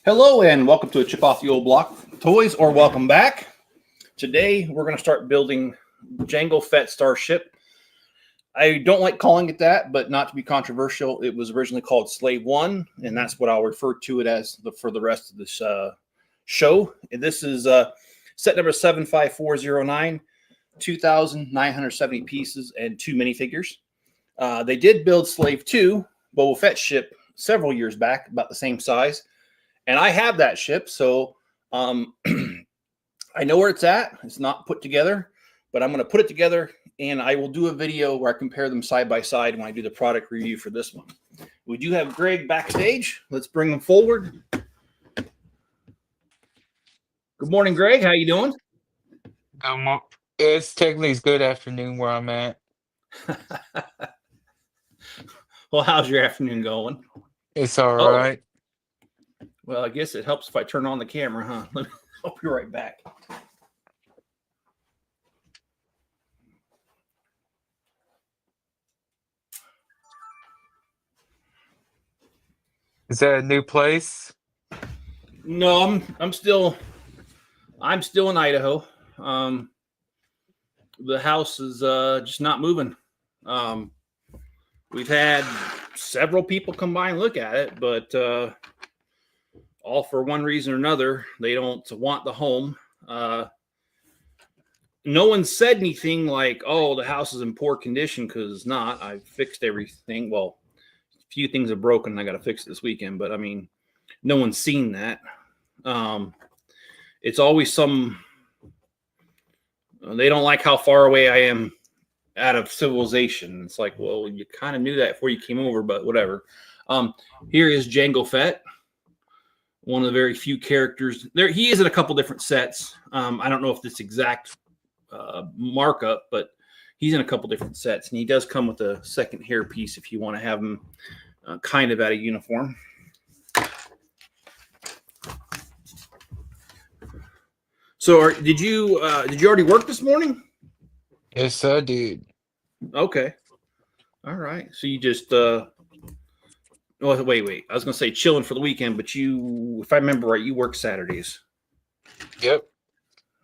Hello and welcome to a Chip Off the Old Block Toys, or welcome back. Today we're going to start building Jango Fett Starship. I don't like calling it that, but not to be controversial, it was originally called Slave 1, and that's what I'll refer to it as for the rest of this show. And this is set number 75409, 2,970 pieces and 2 minifigures. They did build Slave 2, Boba Fett ship, several years back, about the same size. And I have that ship, so I know where it's at. It's not put together, but I'm going to put it together, and I will do a video where I compare them side by side when I do the product review for this one. We do have Greg backstage. Let's bring him forward. Good morning, Greg. How you doing? It's technically good afternoon where I'm at. Well, how's your afternoon going? It's all right. Well, I guess it helps if I turn on the camera, huh? I'll be right back. Is that a new place? No, I'm still in Idaho. The house is just not moving. We've had several people come by and look at it, but all for one reason or another, they don't want the home. No one said anything like, oh, the house is in poor condition, because it's not. I fixed everything. Well, a few things are broken. I got to fix it this weekend, but I mean, no one's seen that. It's always they don't like how far away I am out of civilization. It's like, well, you kind of knew that before you came over, but whatever. Here is Jango Fett, one of the very few characters there. He is in a couple different sets. I don't know if this exact markup, but he's in a couple different sets, and he does come with a second hair piece if you want to have him kind of out of uniform. So, did you already work this morning? Yes, I did. Okay, all right. So you just wait. I was gonna say chilling for the weekend, but you, if I remember right, you work Saturdays. Yep.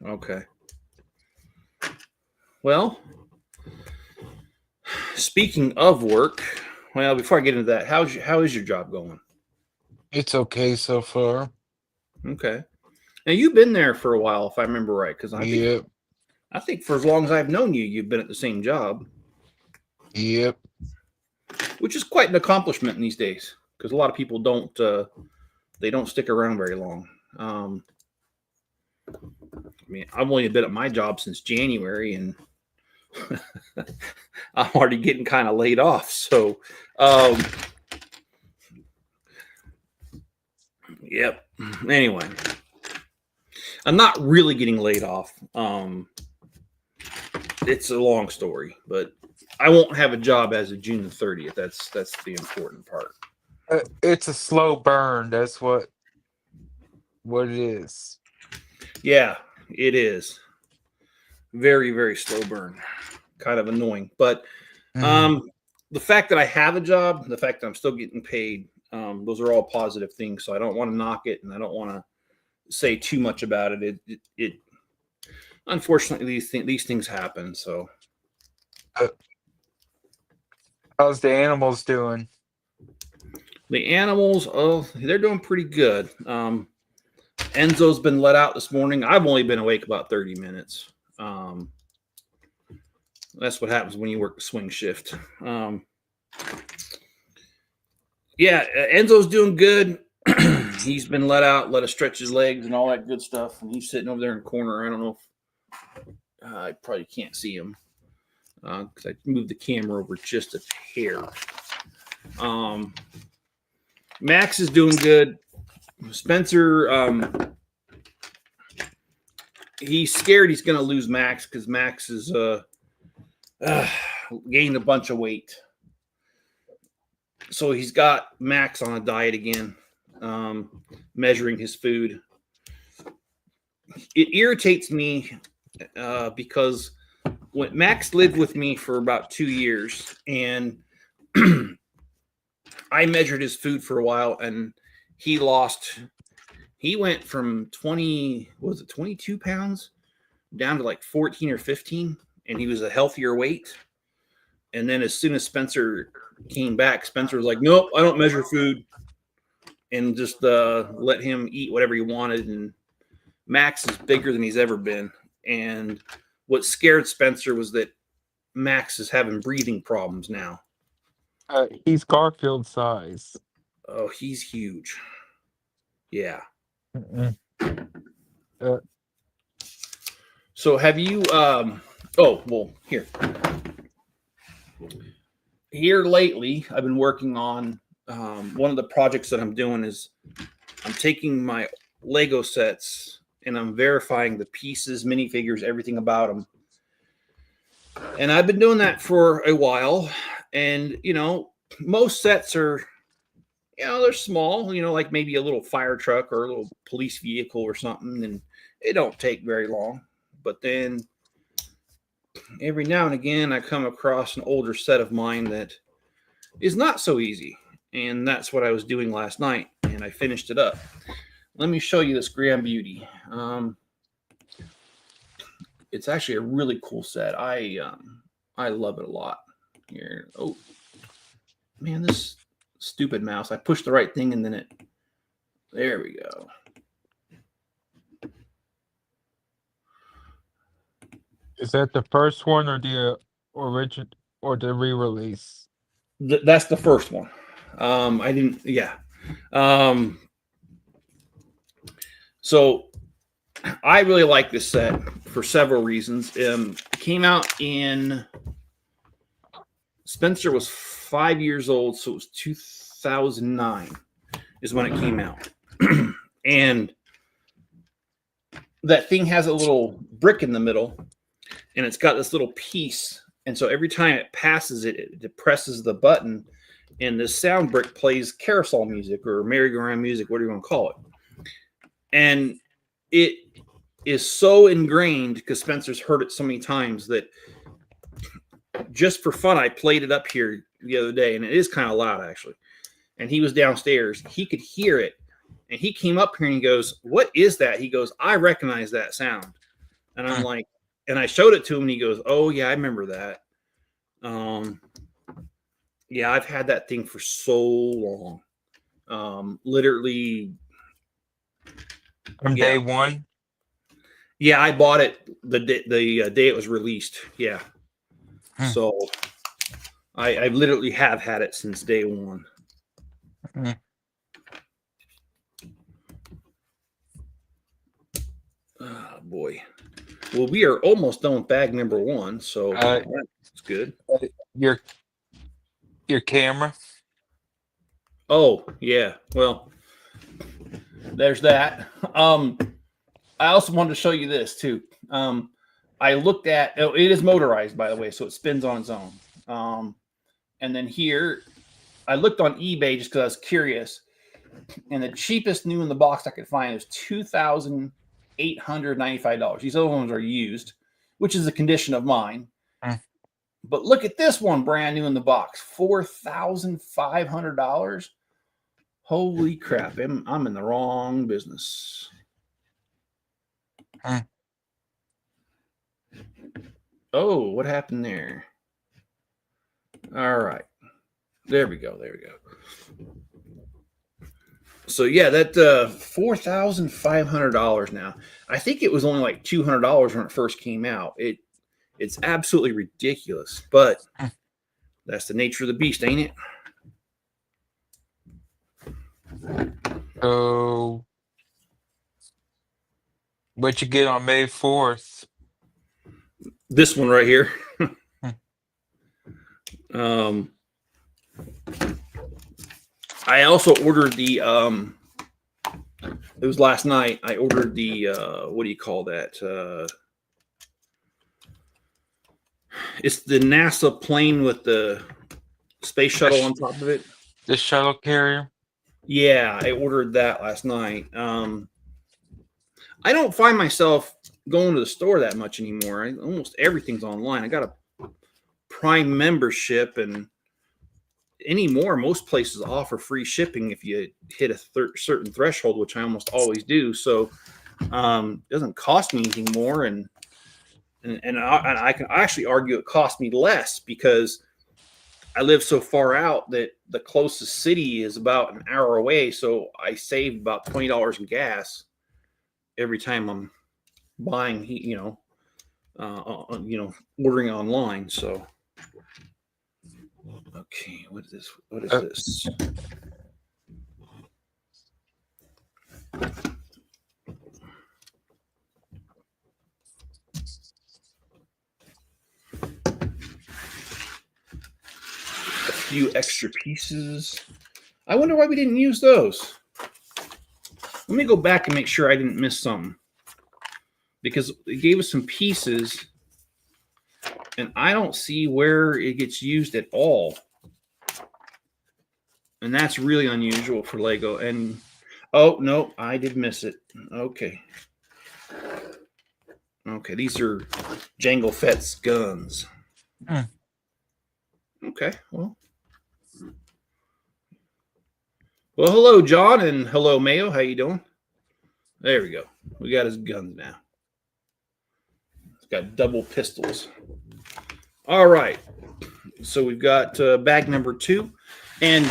Okay. Well, speaking of work, well, before I get into that, how is your job going? It's okay so far. Okay. Now you've been there for a while, if I remember right, because I think for as long as I've known you, you've been at the same job. Yep. Which is quite an accomplishment in these days, because a lot of people don't stick around very long. I mean, I've only been at my job since January, and I'm already getting kind of laid off. So, yep. Anyway, I'm not really getting laid off. It's a long story, but I won't have a job as of June the 30th. That's the important part. It's a slow burn. That's what it is. Yeah, it is. Very, very slow burn. Kind of annoying. But the fact that I have a job, the fact that I'm still getting paid, those are all positive things. So I don't want to knock it, and I don't want to say too much about it. It unfortunately, these things happen. So how's the animals doing? The animals, they're doing pretty good. Enzo's been let out this morning. I've only been awake about 30 minutes. That's what happens when you work the swing shift. Yeah, Enzo's doing good. He's been let out, let us stretch his legs and all that good stuff. And he's sitting over there in the corner. I don't know if I probably can't see him because I moved the camera over just a hair. Max is doing good. Spencer, he's scared he's going to lose Max because Max is gained a bunch of weight. So he's got Max on a diet again, measuring his food. It irritates me because when Max lived with me for about 2 years, and I measured his food for a while, and he lost He went from 22 pounds down to like 14 or 15, and he was a healthier weight. And then as soon as Spencer came back, Spencer was like, nope, I don't measure food, and just let him eat whatever he wanted. And Max is bigger than he's ever been. And what scared Spencer was that Max is having breathing problems now. He's Garfield size. Oh, he's huge. Yeah. So have you here lately I've been working on one of the projects that I'm doing is I'm taking my Lego sets and I'm verifying the pieces, minifigures, everything about them. And I've been doing that for a while. And, most sets are, they're small, like maybe a little fire truck or a little police vehicle or something. And it don't take very long. But then every now and again, I come across an older set of mine that is not so easy. And that's what I was doing last night. And I finished it up. Let me show you this grand beauty. It's actually a really cool set. I love it a lot. Here, oh man, this stupid mouse! I pushed the right thing and then there we go. Is that the first one or the origin or the re-release? That's the first one. I didn't. Yeah. So I really like this set for several reasons. It came out in Spencer was 5 years old, so it was 2009 is when it came out. And that thing has a little brick in the middle, and it's got this little piece. And so every time it passes it, it depresses the button, and the sound brick plays carousel music or merry-go-round music, whatever you want to call it. And it is so ingrained because Spencer's heard it so many times that just for fun, I played it up here the other day, and it is kind of loud actually. And he was downstairs. He could hear it, and he came up here and he goes, "What is that?" He goes, "I recognize that sound." And I'm like, and I showed it to him, and he goes, "Oh yeah, I remember that." Yeah, I've had that thing for so long. Literally from day one. Yeah, I bought it the day it was released. Yeah. So I literally have had it since day one. Oh, boy. Well, we are almost done with bag number one, so that's good. Your camera. Oh, yeah. Well, there's that. I also wanted to show you this too. I looked at it is motorized, by the way, so it spins on its own. And then here, I looked on eBay just because I was curious, and the cheapest new in the box I could find is $2,895. These other ones are used, which is a condition of mine. But look at this one, brand new in the box, $4,500. Holy crap! I'm in the wrong business. Oh, what happened there? All right. There we go. So yeah, that $4,500 now. I think it was only like $200 when it first came out. It's absolutely ridiculous, but that's the nature of the beast, ain't it? So what you get on May 4th? This one right here. I also ordered the it was last night. I ordered the what do you call that? It's the NASA plane with the space shuttle on top of it. The shuttle carrier. Yeah, I ordered that last night. I don't find myself going to the store that much anymore. Almost everything's online. I got a Prime membership, and anymore, most places offer free shipping if you hit a certain threshold, which I almost always do. So it doesn't cost me anything more, and I can actually argue it cost me less because I live so far out that the closest city is about an hour away. So I save about $20 in gas every time I'm buying, ordering online. So, okay, what is this? What is this? Few extra pieces. I wonder why we didn't use those. Let me go back and make sure I didn't miss something, because it gave us some pieces and I don't see where it gets used at all, and that's really unusual for Lego. And oh no, I did miss it. Okay, these are Jango Fett's guns. Okay, well, hello, John, and hello, Mayo. How you doing? There we go. We got his guns now. It's got double pistols. All right. So we've got bag number 2. And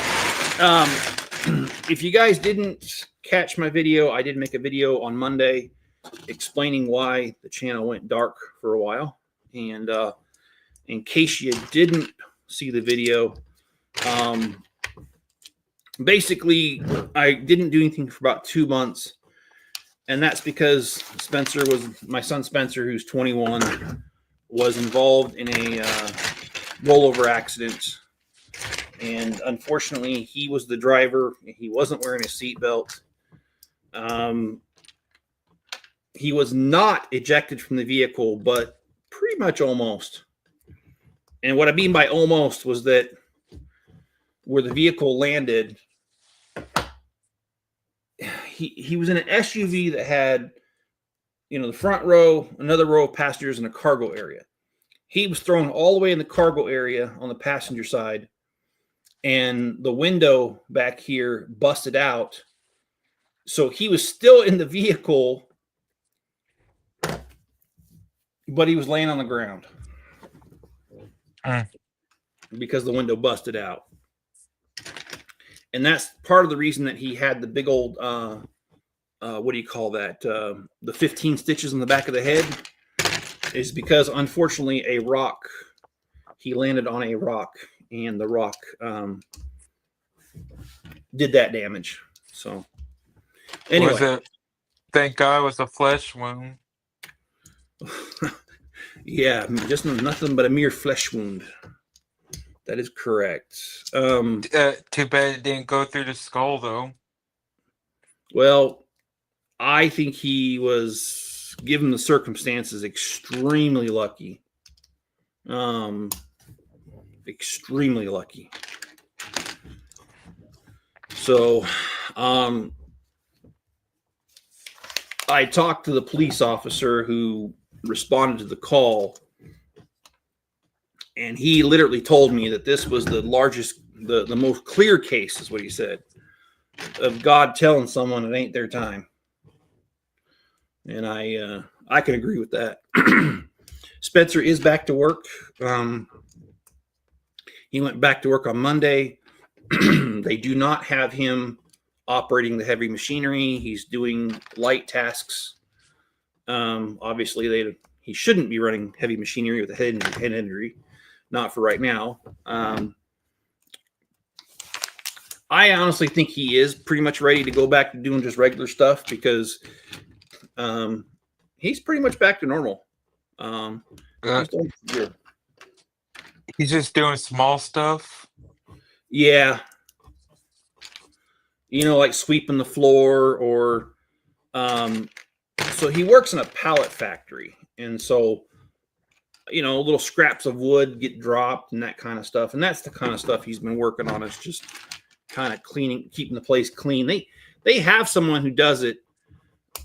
if you guys didn't catch my video, I did make a video on Monday explaining why the channel went dark for a while. And in case you didn't see the video, basically, I didn't do anything for about 2 months, and that's because my son Spencer, who's 21, was involved in a rollover accident, and unfortunately, he was the driver. He wasn't wearing a seatbelt. He was not ejected from the vehicle, but pretty much almost. And what I mean by almost was that where the vehicle landed, he was in an SUV that had, the front row, another row of passengers, and a cargo area. He was thrown all the way in the cargo area on the passenger side, and the window back here busted out. So he was still in the vehicle, but he was laying on the ground because the window busted out. And that's part of the reason that he had the big old, what do you call that? The 15 stitches on the back of the head is because, unfortunately, he landed on a rock, and the rock did that damage. So, anyway. Thank God it was a flesh wound. Yeah, just nothing but a mere flesh wound. That is correct. Too bad it didn't go through the skull, though. Well, I think he was, given the circumstances, extremely lucky. Extremely lucky. So, I talked to the police officer who responded to the call, and he literally told me that this was the largest, the most clear case, is what he said, of God telling someone it ain't their time. And I can agree with that. Spencer is back to work. He went back to work on Monday. They do not have him operating the heavy machinery. He's doing light tasks. Obviously, he shouldn't be running heavy machinery with a head injury. Not for right now. I honestly think he is pretty much ready to go back to doing just regular stuff, because he's pretty much back to normal. He's just doing small stuff. Yeah. Like sweeping the floor, or so he works in a pallet factory. And so, little scraps of wood get dropped and that kind of stuff. And that's the kind of stuff he's been working on, is just kind of cleaning, keeping the place clean. They have someone who does it.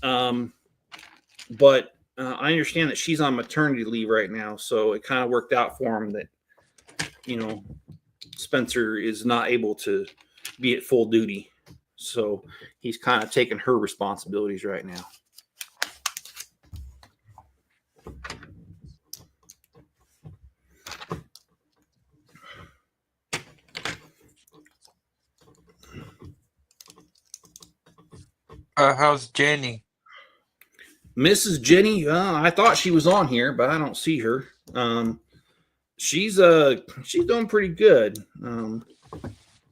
But I understand that she's on maternity leave right now. So it kind of worked out for him that, Spencer is not able to be at full duty. So he's kind of taking her responsibilities right now. How's Jenny? Mrs. Jenny, I thought she was on here, but I don't see her. She's doing pretty good.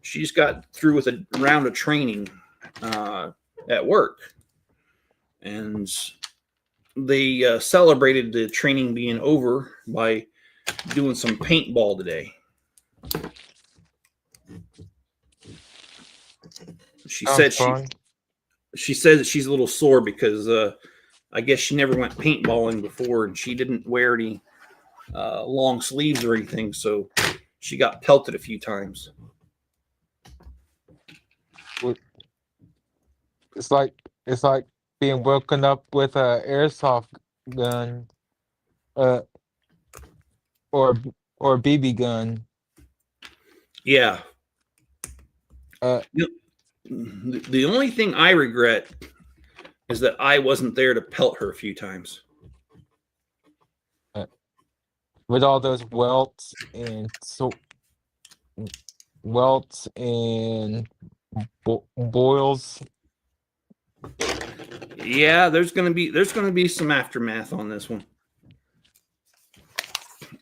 She just got through with a round of training at work, and they celebrated the training being over by doing some paintball today. She said she says that she's a little sore because I guess she never went paintballing before, and she didn't wear any long sleeves or anything, so she got pelted a few times. It's like being woken up with a airsoft gun, or a BB gun. Yeah. The only thing I regret is that I wasn't there to pelt her a few times. With all those welts and boils. Yeah, there's gonna be some aftermath on this one.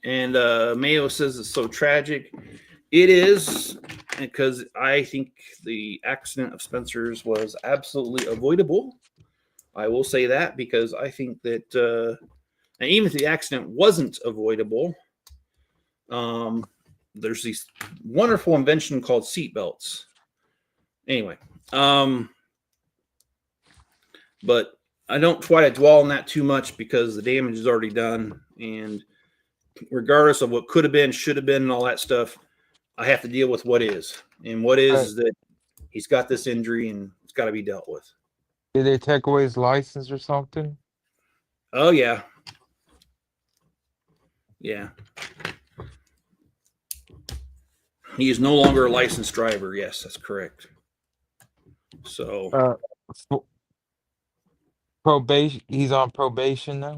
And Mayo says it's so tragic. It is, because I think the accident of Spencer's was absolutely avoidable. I will say that, because I think that, and even if the accident wasn't avoidable, there's this wonderful invention called seatbelts. Anyway, but I don't try to dwell on that too much, because the damage is already done, and regardless of what could have been, should have been, and all that stuff, I have to deal with what is. And what is that he's got this injury, and it's got to be dealt with. Did they take away his license or something? Oh, yeah. Yeah. He is no longer a licensed driver. Yes, that's correct. So probation. He's on probation now.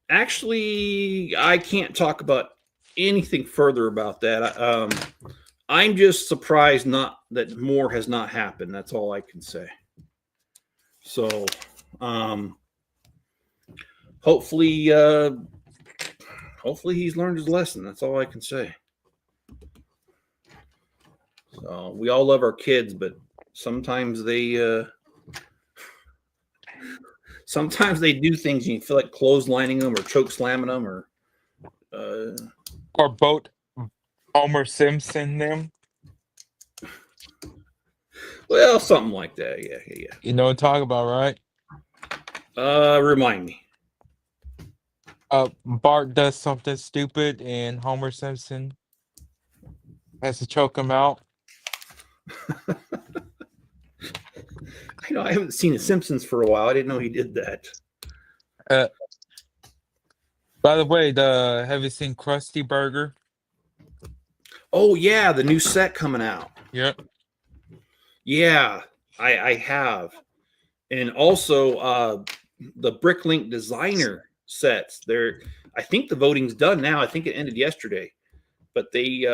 Actually, I can't talk about anything further about that. I'm just surprised not that more has not happened. That's all I can say. So, hopefully he's learned his lesson. That's all I can say. So we all love our kids, but sometimes they do things and you feel like clotheslining them or choke slamming them or boat Homer Simpson them. Well, something like that. Yeah. You know what I'm talking about, right? Remind me. Bart does something stupid and Homer Simpson has to choke him out. I haven't seen The Simpsons for a while. I didn't know he did that. By the way, have you seen Krusty Burger? Oh yeah, the new set coming out. Yep. Yeah, I have. And also the Bricklink designer sets. I think the voting's done now. I think it ended yesterday. But they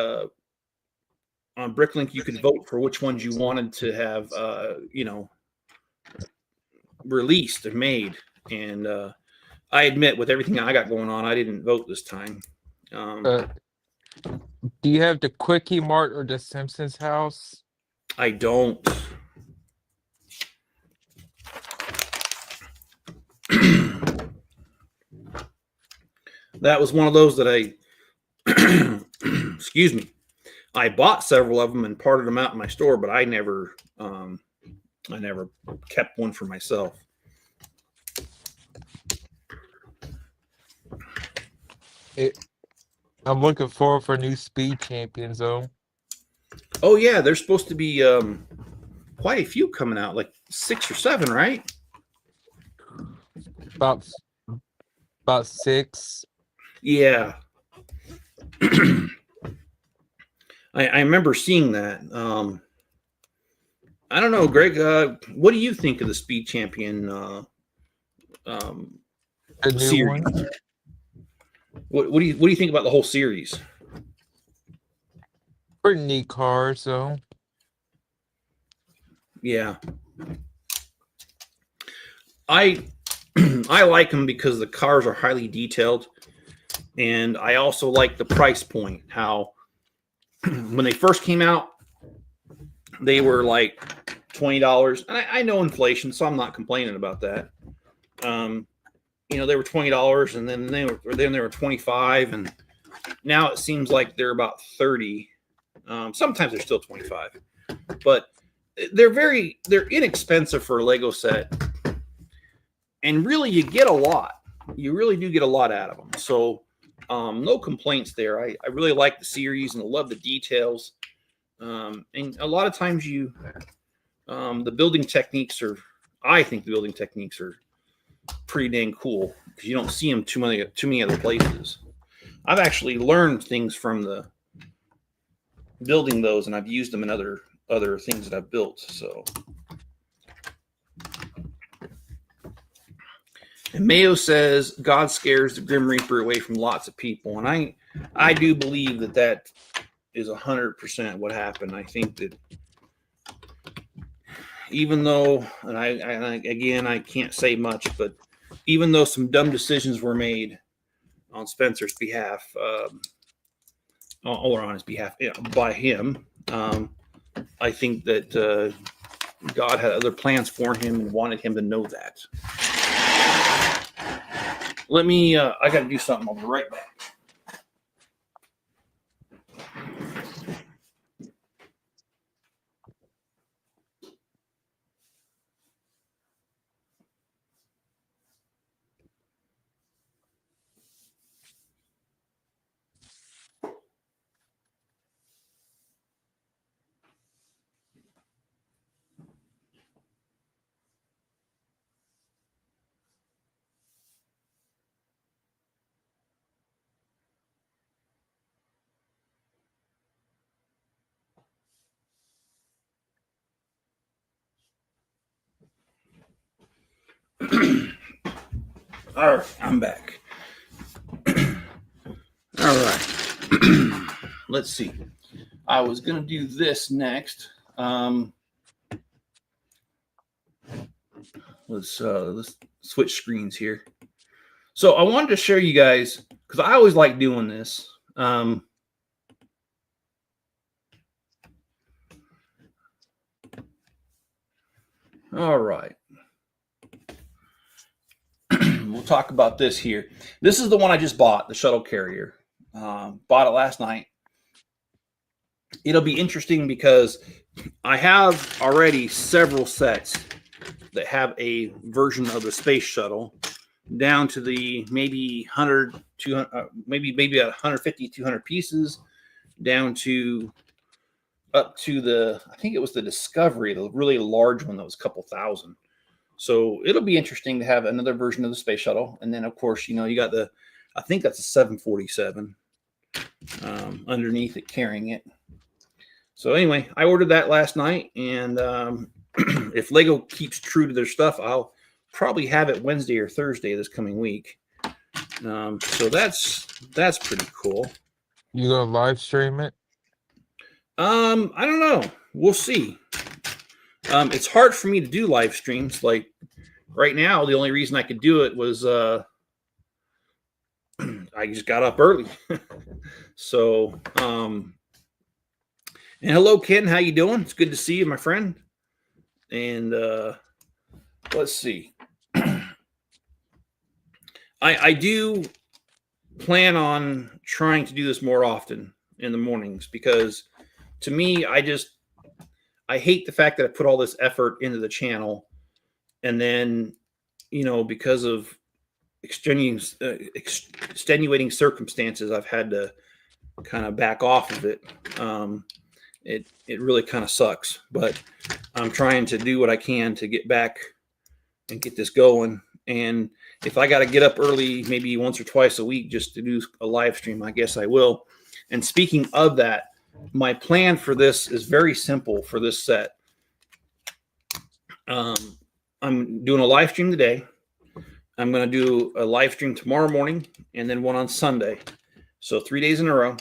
on Bricklink you could vote for which ones you wanted to have released and made. And I admit, with everything I got going on, I didn't vote this time. Do you have the Quickie Mart or the Simpsons house? I don't. That was one of those that I excuse me. I bought several of them and parted them out in my store, but I never kept one for myself. I'm looking forward for new Speed Champions, though. Oh yeah, there's supposed to be quite a few coming out, like 6 or 7, right? About 6. Yeah. I remember seeing that. I don't know, Greg. What do you think of the Speed Champion um, The new series? one. What do you think about the whole series? Pretty neat cars, so Yeah, I I like them because the cars are highly detailed, and I also like the price point. How when they first came out, they were like $20, and I know inflation, so I'm not complaining about that. Um, they were $20, and then they were 25, and now it seems like they're about 30. Sometimes they're still 25, but they're inexpensive for a Lego set, and really you get a lot. You really do get a lot out of them. So no complaints there. I really like the series and I love the details. And a lot of times the building techniques I think the building techniques are pretty dang cool because you don't see them too many other places. I've actually learned things from the building those, and I've used them in other things that I've built. So, and Mayo says God scares the Grim Reaper away from lots of people, and I do believe that is 100% what happened. I think that even though, and I can't say much, but even though some dumb decisions were made on Spencer's behalf, or on his behalf, by him, I think that God had other plans for him and wanted him to know that. Let me, I got to do something. I'll be right back. All right, I'm back. All right. Let's see. I was going to do this next. Let's switch screens here. So I wanted to show you guys, because I always like doing this. All right. We'll talk about this here. This is the one I just bought, the shuttle carrier. Bought it last night. It'll be interesting because I have already several sets that have a version of the space shuttle down to the maybe 100, 200, maybe 150, 200 pieces, down to up to I think it was the Discovery, the really large one that was a couple thousand. So it'll be interesting to have another version of the space shuttle. And then, of course, you got I think that's a 747 underneath it carrying it. So anyway, I ordered that last night. And if Lego keeps true to their stuff, I'll probably have it Wednesday or Thursday this coming week. So that's pretty cool. You gonna live stream it? I don't know. We'll see. It's hard for me to do live streams. Like right now, the only reason I could do it was I just got up early. So, and hello, Ken. How you doing? It's good to see you, my friend. And let's see. I do plan on trying to do this more often in the mornings because to me, I hate the fact that I put all this effort into the channel and then, because of extenuating circumstances, I've had to kind of back off of it. It really kind of sucks, but I'm trying to do what I can to get back and get this going. And if I got to get up early, maybe once or twice a week just to do a live stream, I guess I will. And speaking of that, my plan for this is very simple for this set. I'm doing a live stream today. I'm going to do a live stream tomorrow morning and then one on Sunday. So 3 days in a row.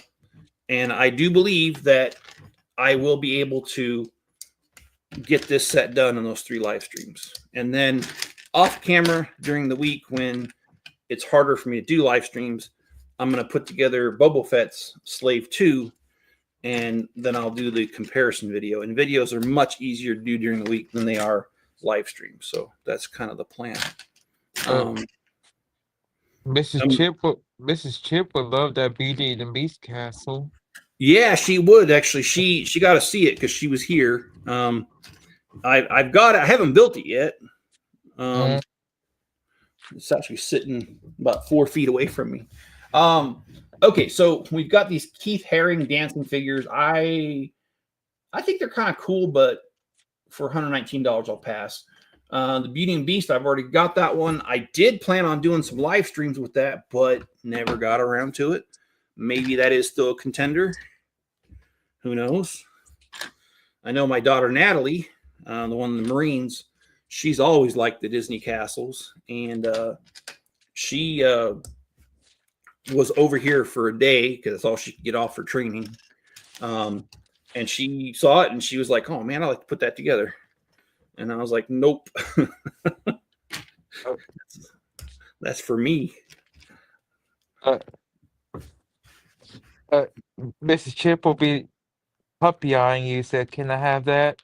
And I do believe that I will be able to get this set done in those 3 live streams. And then off camera during the week when it's harder for me to do live streams, I'm going to put together Boba Fett's Slave 2, and then I'll do the comparison video. And videos are much easier to do during the week than they are live streams. So that's kind of the plan. Mrs. Chip would love that Beauty and the Beast castle. Yeah, she would actually. She got to see it because she was here. I've got it. I haven't built it yet. It's actually sitting about 4 feet away from me. Okay, so we've got these Keith Haring dancing figures. I think they're kind of cool, but for $119, I'll pass. The Beauty and Beast, I've already got that one. I did plan on doing some live streams with that, but never got around to it. Maybe that is still a contender. Who knows? I know my daughter Natalie, the one in the Marines, she's always liked the Disney castles, and she was over here for a day because that's all she could get off for training. And she saw it and she was like, "Oh man, I like to put that together." And I was like, "Nope, that's for me." Mrs. Chip will be puppy eyeing you. Said, "Can I have that?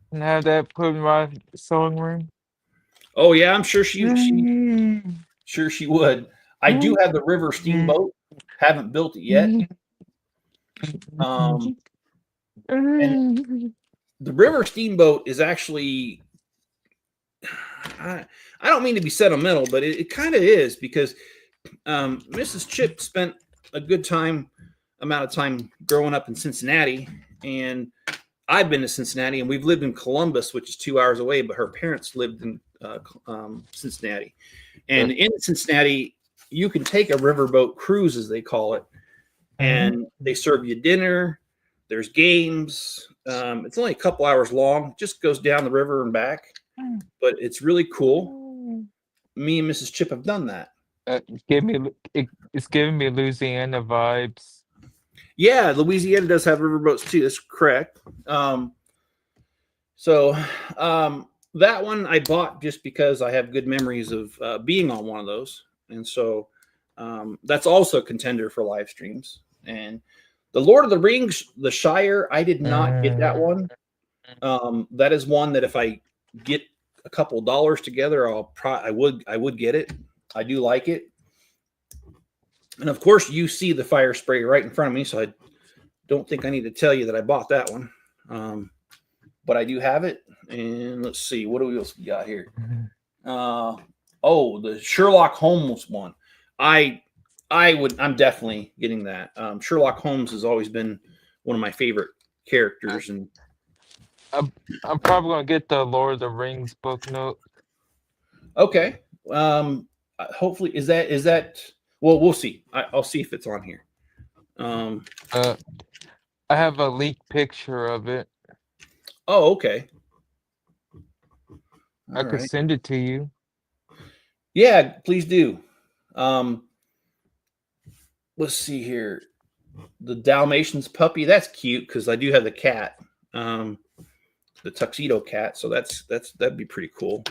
Can I have that put in my sewing room?" Oh yeah, I'm sure she would. I do have the River Steamboat. Haven't built it yet. And the River Steamboat is actually, I don't mean to be sentimental, but it kind of is, because Mrs. Chip spent a good amount of time growing up in Cincinnati, and I've been to Cincinnati, and we've lived in Columbus, which is 2 hours away, but her parents lived in Cincinnati. And in Cincinnati, you can take a riverboat cruise, as they call it, and they serve you dinner. There's games. It's only a couple hours long. Just goes down the river and back, but it's really cool. Me and Mrs. Chip have done that. It's giving me Louisiana vibes. Yeah, Louisiana does have riverboats too. That's correct. So that one I bought just because I have good memories of being on one of those, and so that's also a contender for live streams. And the Lord of the Rings, the Shire, I did not get that one. That is one that if I get a couple dollars together, I would get it. I do like it. And of course, you see the fire spray right in front of me, so I don't think I need to tell you that I bought that one. But I do have it. And let's see, what else we got here? The Sherlock Holmes one. I'm definitely getting that. Sherlock Holmes has always been one of my favorite characters, and I'm probably gonna get the Lord of the Rings book note. Okay. Hopefully, is that? Well, we'll see. I'll see if it's on here. I have a leaked picture of it. Oh, okay. I could send it to you. Yeah, please do. Let's see here. The Dalmatians puppy. That's cute because I do have the cat, the tuxedo cat. So that'd be pretty cool.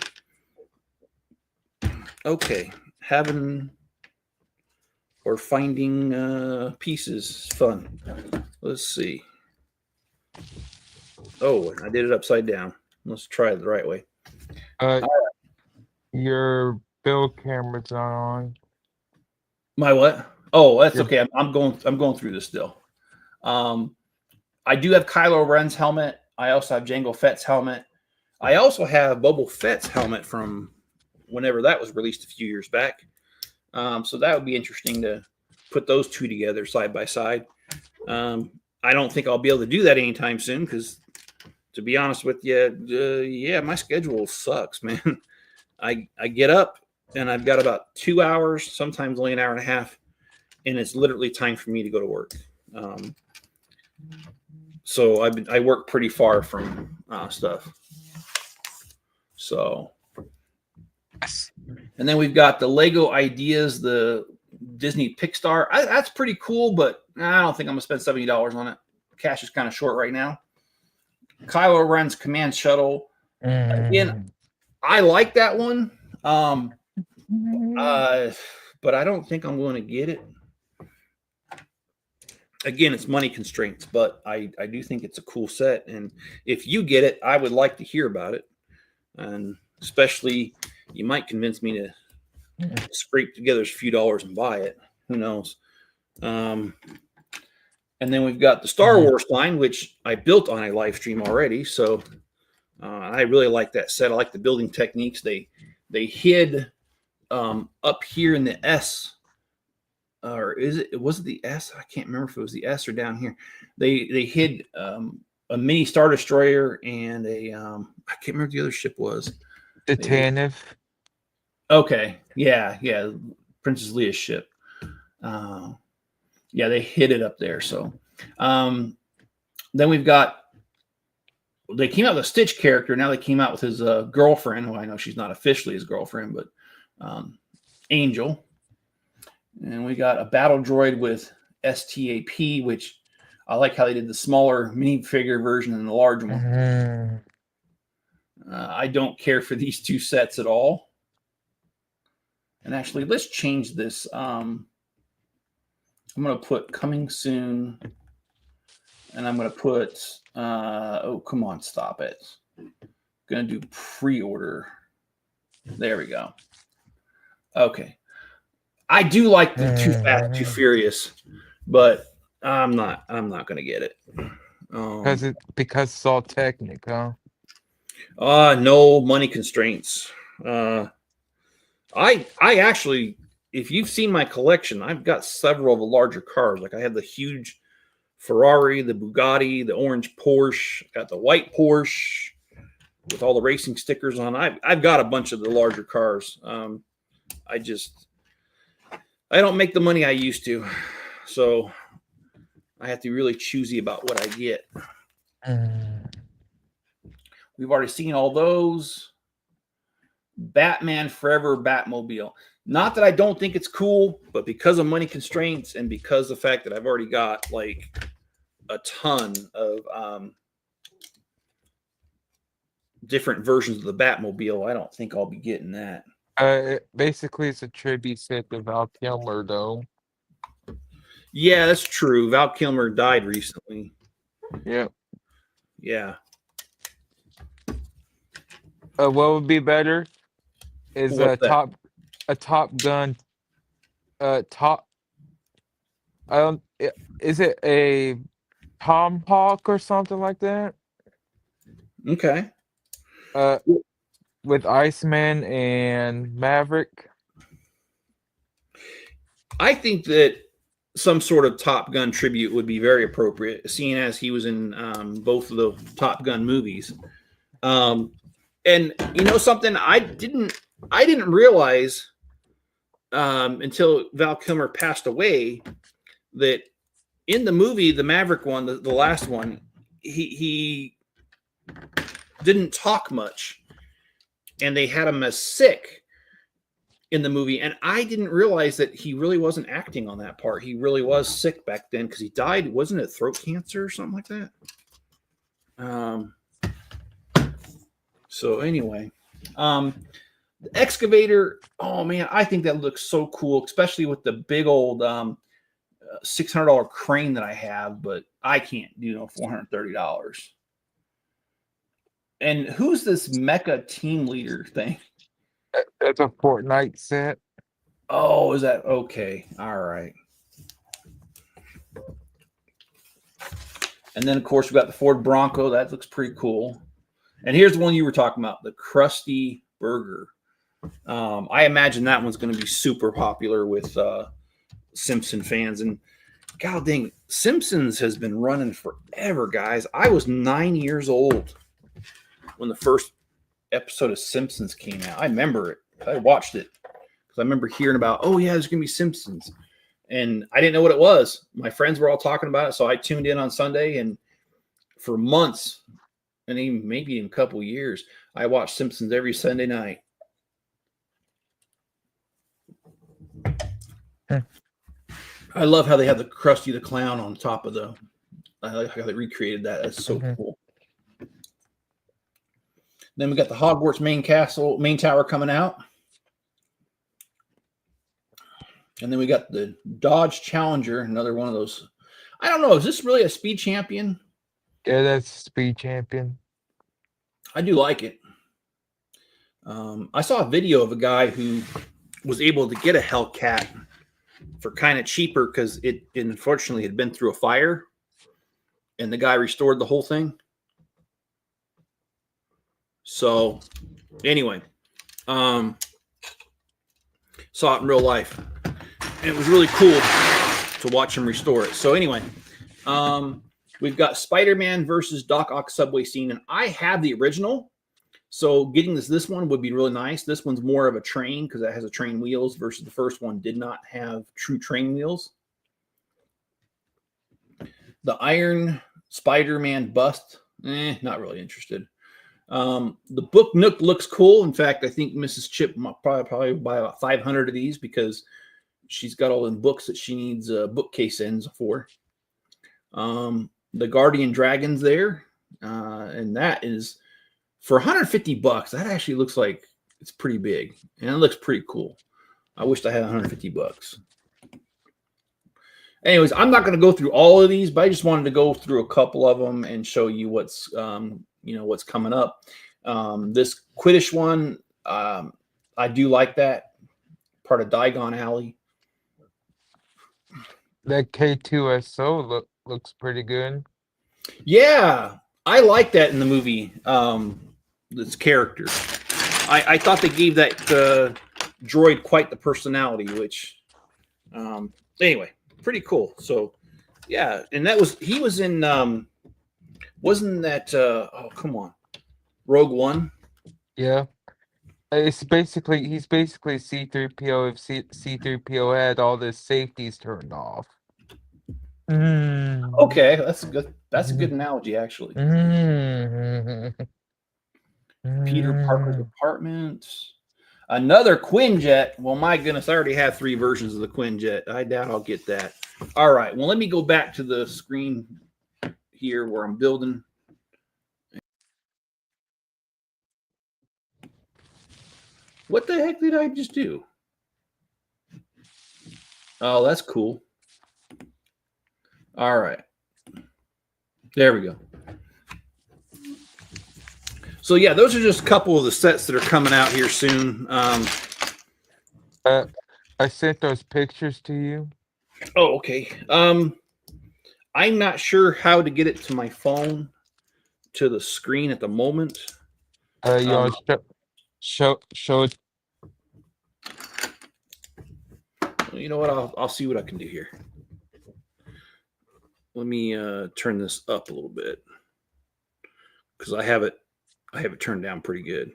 Okay, having or finding pieces is fun. Let's see. Oh, I did it upside down. Let's try it the right way. Your build camera's not on. My what? Oh, that's okay. I'm going through this still. I do have Kylo Ren's helmet. I also have Jango Fett's helmet. I also have Boba Fett's helmet from whenever that was released a few years back. So that would be interesting to put those two together side by side. I don't think I'll be able to do that anytime soon because, to be honest with you, my schedule sucks, man. I get up and I've got about 2 hours, sometimes only an hour and a half, and it's literally time for me to go to work. So I work pretty far from stuff. So, and then we've got the Lego Ideas, the Disney Pixar. That's pretty cool, but I don't think I'm gonna spend $70 on it. Cash is kind of short right now. Kylo Ren's Command Shuttle. Again, I like that one. But I don't think I'm going to get it. Again, it's money constraints, but I do think it's a cool set. And if you get it, I would like to hear about it. And especially, you might convince me to scrape together a few dollars and buy it. Who knows? And then we've got the Star Wars line, which I built on a live stream already. So I really like that set. I like the building techniques. They hid up here in the S, or was it the S? I can't remember if it was the S or down here. They hid a mini Star Destroyer and a I can't remember what the other ship was. The Tantive. Okay, yeah, Princess Leia's ship. Yeah, they hid it up there. So then we've got. They came out with a Stitch character. Now they came out with his girlfriend, who I know she's not officially his girlfriend, but Angel. And we got a battle droid with STAP, which I like how they did the smaller minifigure version and the large one. I don't care for these two sets at all. And actually, let's change this. I'm going to put coming soon. And I'm going to put, oh, come on, stop it. Going to do pre-order. There we go. Okay. I do like the Too Fast, Too Furious, but I'm not going to get it. Because it's all technic, huh? No money constraints. I actually, if you've seen my collection, I've got several of the larger cars. Like I have the huge Ferrari, the Bugatti, the orange Porsche, got the white Porsche with all the racing stickers on. I've got a bunch of the larger cars. I don't make the money I used to, so I have to be really choosy about what I get. We've already seen all those. Batman Forever Batmobile. Not that I don't think it's cool, but because of money constraints and because of the fact that I've already got like a ton of different versions of the Batmobile, I don't think I'll be getting that. Basically, it's a tribute set to Val Kilmer, though. Yeah, that's true. Val Kilmer died recently. Yep. Yeah. What would be better is a Top Gun. Is it a Tomahawk or something like that? Okay. With Iceman and Maverick. I think that some sort of Top Gun tribute would be very appropriate, seeing as he was in both of the Top Gun movies. And you know something, I didn't realize until Val Kilmer passed away that in the movie, the Maverick one, the last one, he didn't talk much, and they had him as sick in the movie. And I didn't realize that he really wasn't acting on that part. He really was sick back then because he died. Wasn't it throat cancer or something like that? So anyway, the excavator. Oh man, I think that looks so cool, especially with the big old $600 crane that I have, but I can't do no $430. And who's this mecha team leader thing? That's a Fortnite set. Oh, is that okay? All right. And then, of course, we've got the Ford Bronco. That looks pretty cool. And here's the one you were talking about, the Krusty Burger. I imagine that one's going to be super popular with Simpson fans. And God dang, Simpsons has been running forever, guys. I was 9 years old when the first episode of Simpsons came out. I remember it. I watched it because I remember hearing about, oh yeah, there's gonna be Simpsons. and I didn't know what it was. My friends were all talking about it, so I tuned in on Sunday, and for months, and even maybe in a couple years, I watched Simpsons every Sunday night. I love how they have the Krusty the Clown on top of the. I like how they recreated that. That's so cool. Then we got the Hogwarts main tower coming out. And then we got the Dodge Challenger, another one of those. I don't know. Is this really a speed champion? Yeah, that's Speed Champion. I do like it. I saw a video of a guy who was able to get a Hellcat for kind of cheaper because it unfortunately had been through a fire, and the guy restored the whole thing. So anyway, saw it in real life, and it was really cool to watch him restore it. So anyway, we've got Spider-Man versus Doc Ock subway scene, and I have the original. So getting this one would be really nice. This one's more of a train because it has a train wheels versus the first one did not have true train wheels. The Iron Spider-Man bust, not really interested. The book Nook looks cool. In fact, I think Mrs. Chip might probably buy about 500 of these because she's got all the books that she needs bookcase ends for. The Guardian Dragons there, and that is for $150. That actually looks like it's pretty big, and it looks pretty cool. I wished I had $150. Anyways, I'm not going to go through all of these, but I just wanted to go through a couple of them and show you what's what's coming up. This Quidditch one, I do like that part of Diagon Alley. That K2SO looks pretty good. Yeah, I like that in the movie. This character, I thought they gave that droid quite the personality, which anyway, pretty cool. So yeah, and he was in wasn't that oh come on, Rogue One? Yeah. He's basically C3PO if C3PO had all the safeties turned off. Okay, that's a good analogy, actually. Peter Parker's apartment. Another Quinjet. Well, my goodness, I already have 3 versions of the Quinjet. I doubt I'll get that. All right, well, let me go back to the screen here where I'm building. What the heck did I just do? Oh, that's cool. All right. There we go. So, yeah, those are just a couple of the sets that are coming out here soon. I sent those pictures to you. Oh, okay. I'm not sure how to get it to my phone to the screen at the moment. You show it. You know what? I'll see what I can do here. Let me turn this up a little bit because I have it turned down pretty good.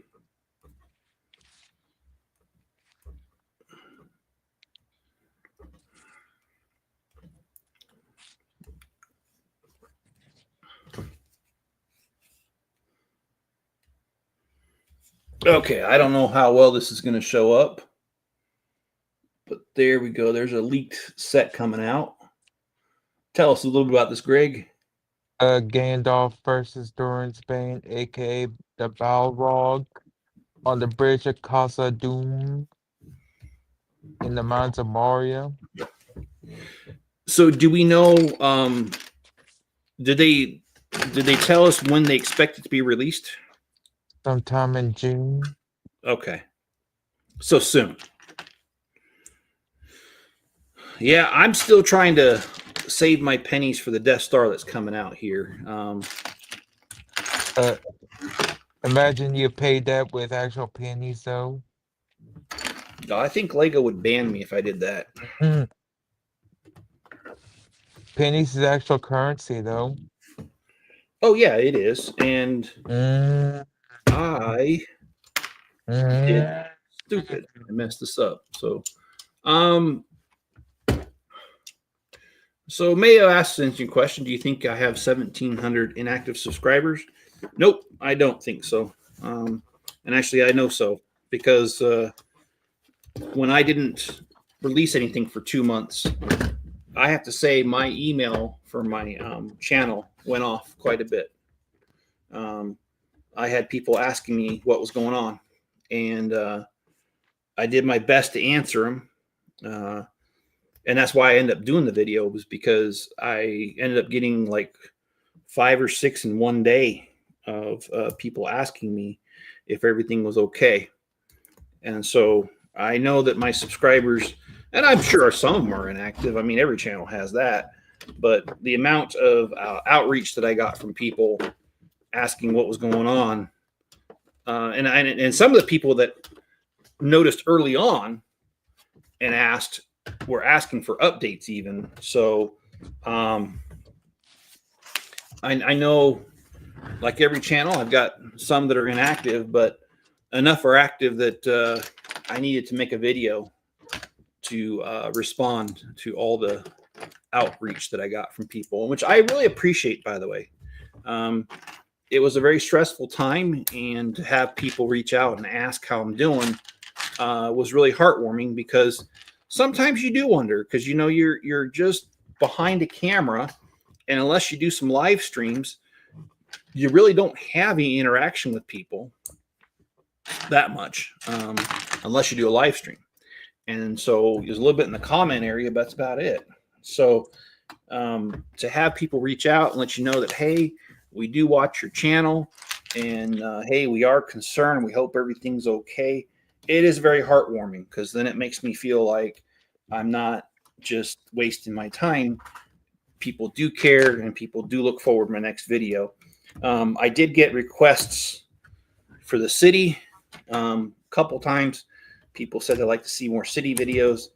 Okay, I don't know how well this is going to show up, but there we go. There's a leaked set coming out. Tell us a little bit about this, Greg. Gandalf versus Durin Spain, aka the Balrog, on the bridge of Casa Doom in the Mines of Moria. So, do we know? Did they tell us when they expect it to be released? Sometime in June. Okay, so soon. Yeah, I'm still trying to save my pennies for the Death Star that's coming out here. Imagine you paid that with actual pennies, though. I think Lego would ban me if I did that. Pennies is actual currency, though. Oh yeah, it is, and I did stupid. I messed this up. So, So Mayo asked an interesting question. Do you think I have 1,700 inactive subscribers? Nope, I don't think so. And actually, I know so because when I didn't release anything for 2 months, I have to say my email for my channel went off quite a bit. I had people asking me what was going on, and I did my best to answer them. And that's why I ended up doing the video, was because I ended up getting like 5 or 6 in one day of people asking me if everything was okay. And so I know that my subscribers, and I'm sure some of them are inactive. I mean, every channel has that. But the amount of outreach that I got from people asking what was going on, and some of the people that noticed early on and asked were asking for updates even. So I know, like every channel, I've got some that are inactive, but enough are active that I needed to make a video to respond to all the outreach that I got from people, which I really appreciate, by the way. It was a very stressful time, and to have people reach out and ask how I'm doing was really heartwarming, because sometimes you do wonder, because you know you're just behind a camera, and unless you do some live streams, you really don't have any interaction with people that much, unless you do a live stream. And so there's a little bit in the comment area, but that's about it. So to have people reach out and let you know that, hey, we do watch your channel, and hey, we are concerned, we hope everything's okay, it is very heartwarming, because then it makes me feel like I'm not just wasting my time. People do care, and people do look forward to my next video. I did get requests for the city a couple times. People said they'd like to see more city videos.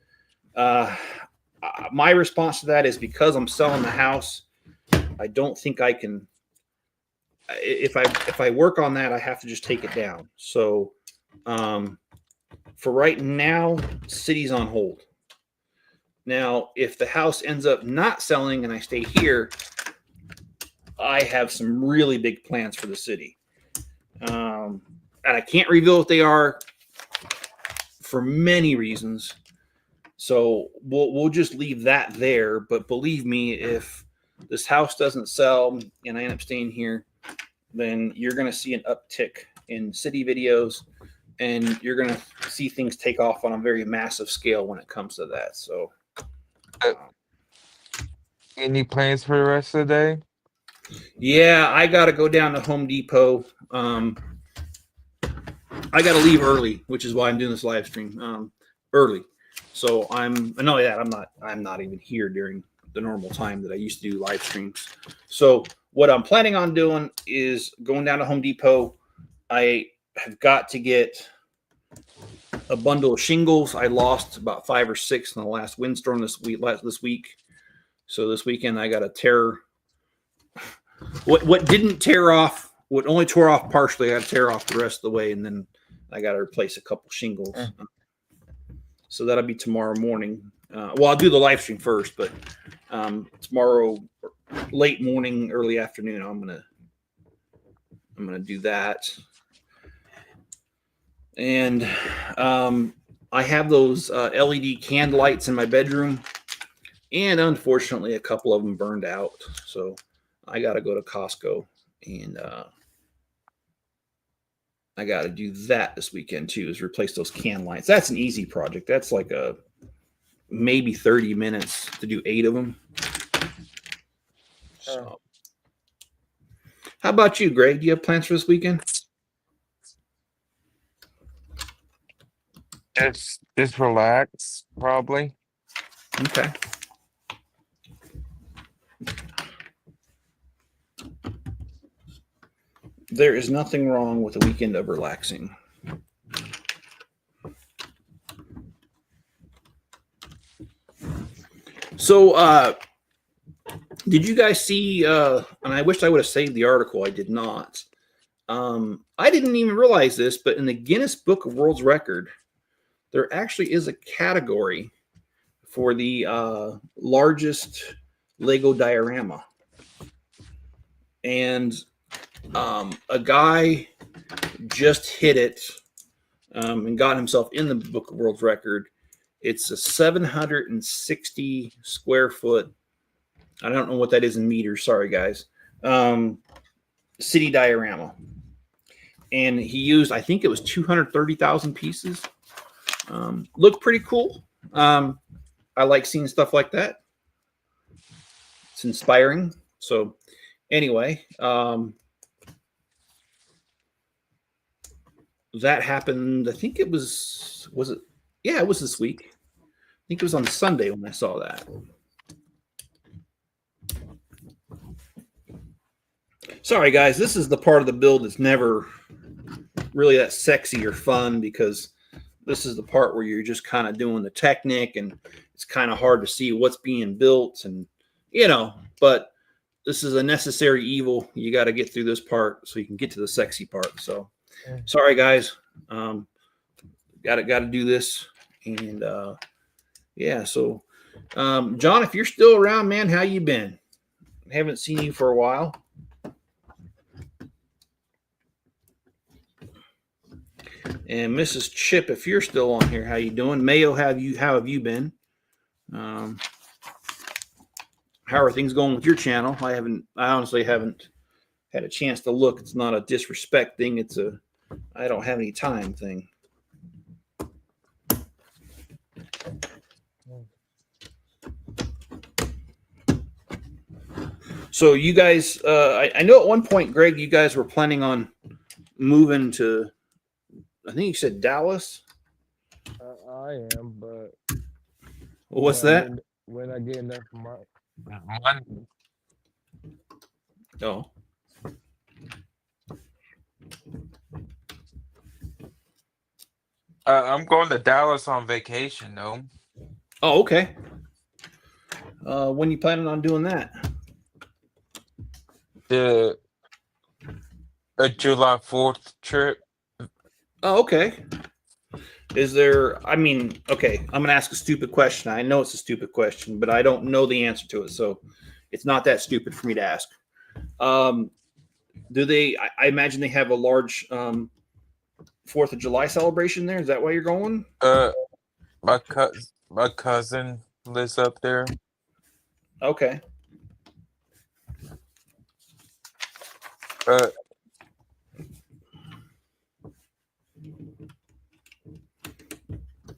My response to that is, because I'm selling the house, I don't think I can. If I work on that, I have to just take it down. So for right now, city's on hold. Now, if the house ends up not selling and I stay here, I have some really big plans for the city. And I can't reveal what they are for many reasons. So we'll just leave that there. But believe me, if this house doesn't sell and I end up staying here, then you're going to see an uptick in city videos, and you're going to see things take off on a very massive scale when it comes to that. So Any plans for the rest of the day? yeah, I got to go down to Home Depot. I got to leave early, which is why I'm doing this live stream early. So I know that I'm not even here during the normal time that I used to do live streams. So what I'm planning on doing is going down to Home Depot. I have got to get a bundle of shingles. I lost about 5 or 6 in the last windstorm this week. So this weekend I got to tear what didn't tear off, what only tore off partially. I got to tear off the rest of the way, and then I got to replace a couple shingles. So that'll be tomorrow morning. Well, I'll do the live stream first, but tomorrow late morning, early afternoon, I'm gonna do that. And I have those LED candle lights in my bedroom, and unfortunately, a couple of them burned out. So I got to go to Costco, and I got to do that this weekend too, is replace those can lights. That's an easy project. That's like maybe 30 minutes to do 8 of them. So, how about you, Greg? Do you have plans for this weekend? Just relax, probably. Okay. There is nothing wrong with a weekend of relaxing. So, did you guys see, and I wish I would have saved the article. I did not. I didn't even realize this, but in the Guinness Book of World Record, there actually is a category for the largest Lego diorama. And a guy just hit it and got himself in the Book of World Record. It's a 760 square foot. I don't know what that is in meters. Sorry, guys. City diorama. And he used, I think it was 230,000 pieces. Looked pretty cool. I like seeing stuff like that. It's inspiring. So anyway, that happened. I think it was it? Yeah, it was this week. I think it was on Sunday when I saw that. Sorry, guys. This is the part of the build that's never really that sexy or fun, because this is the part where you're just kind of doing the technique, and it's kind of hard to see what's being built, and but this is a necessary evil. You got to get through this part so you can get to the sexy part. So sorry, guys. Got to do this. And yeah, so John, if you're still around, man, how you been? Haven't seen you for a while. And Mrs. Chip, if you're still on here, how you doing? Mayo, how have you been? How are things going with your channel? I honestly haven't had a chance to look. It's not a disrespect thing. It's a I don't have any time thing. So you guys, I know at one point, Greg, you guys were planning on moving to, I think you said Dallas. I am, but What's that? When I get enough money. Oh. I'm going to Dallas on vacation, though. Oh, okay. When you planning on doing that? The July 4th trip. Oh, okay. Is there, okay, I'm going to ask a stupid question. I know it's a stupid question, but I don't know the answer to it. So it's not that stupid for me to ask. Do they, I imagine they have a large 4th of July celebration there. Is that why you're going? My cousin lives up there. Okay.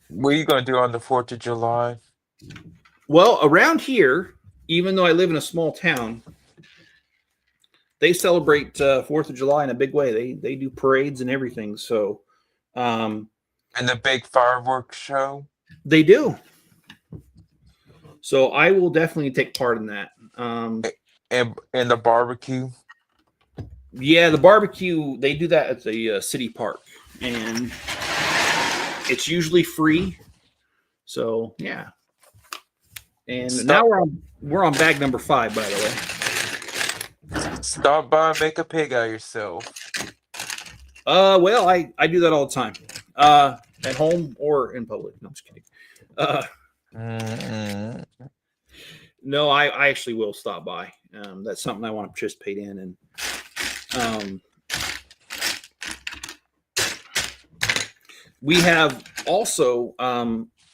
What are you going to do on the 4th of July? Well, around here, even though I live in a small town, they celebrate 4th of July in a big way. They do parades and everything. So, and the big fireworks show? They do. So I will definitely take part in that. And the barbecue? Yeah, the barbecue, they do that at the city park. And it's usually free. So, yeah. And now we're on bag number 5, by the way. Stop by and make a pig out of yourself. Well, I do that all the time. At home or in public. No, I'm just kidding. No, I actually will stop by. That's something I want to participate in. And we have also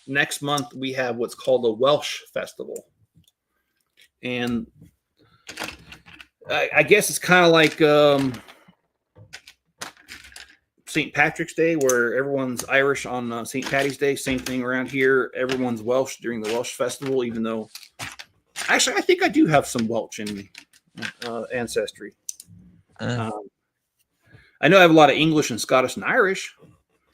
next month we have what's called a Welsh Festival, and I guess it's kind of like St. Patrick's Day, where everyone's Irish on St. Patty's Day. Same thing around here. Everyone's Welsh during the Welsh Festival, even though actually I think I do have some Welsh in ancestry. I know I have a lot of English and Scottish and Irish,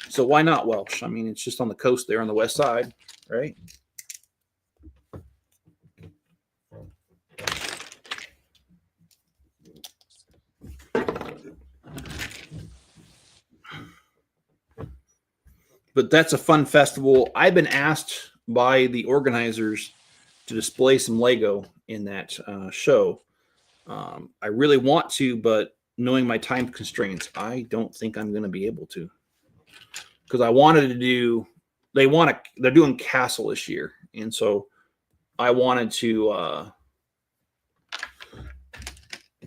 so why not Welsh? I mean, it's just on the coast there on the west side, right? But that's a fun festival. I've been asked by the organizers to display some Lego in that show. I really want to, but knowing my time constraints, I don't think I'm going to be able to. Because I wanted to do, they're doing Castle this year. And so I wanted to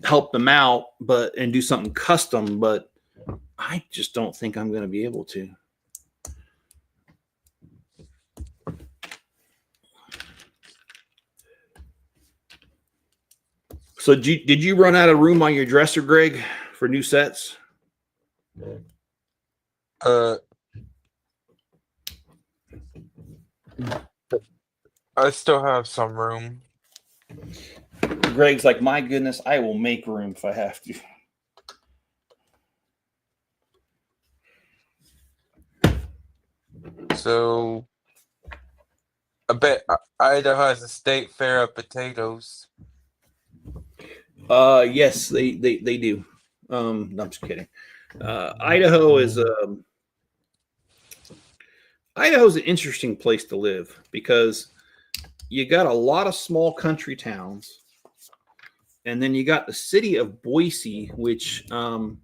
help them out, and do something custom, but I just don't think I'm going to be able to. So did you run out of room on your dresser, Greg, for new sets? I still have some room. Greg's like, my goodness, I will make room if I have to. So I bet Idaho has a state fair of potatoes. Yes, they do. No, I'm just kidding. Idaho is Idaho's an interesting place to live because you got a lot of small country towns, and then you got the city of Boise, which the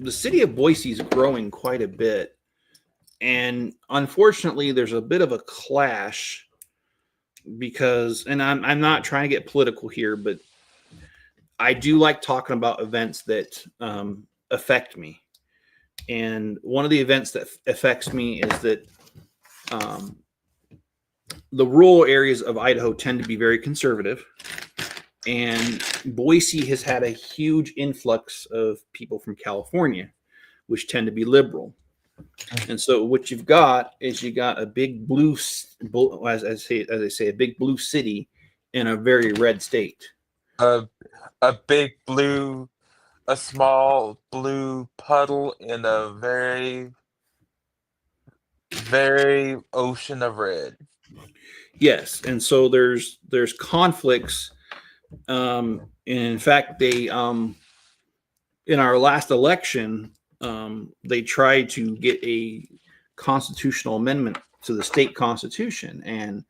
city of Boise is growing quite a bit, and unfortunately, there's a bit of a clash because, and I'm not trying to get political here, but I do like talking about events that affect me. And one of the events that affects me is that the rural areas of Idaho tend to be very conservative. And Boise has had a huge influx of people from California, which tend to be liberal. And so what you've got is you got a big blue, as I say, a big blue city in a very red state. A big blue, a small blue puddle in a very, very ocean of red. Yes, and so there's conflicts. And in fact, they in our last election, they tried to get a constitutional amendment to the state constitution, and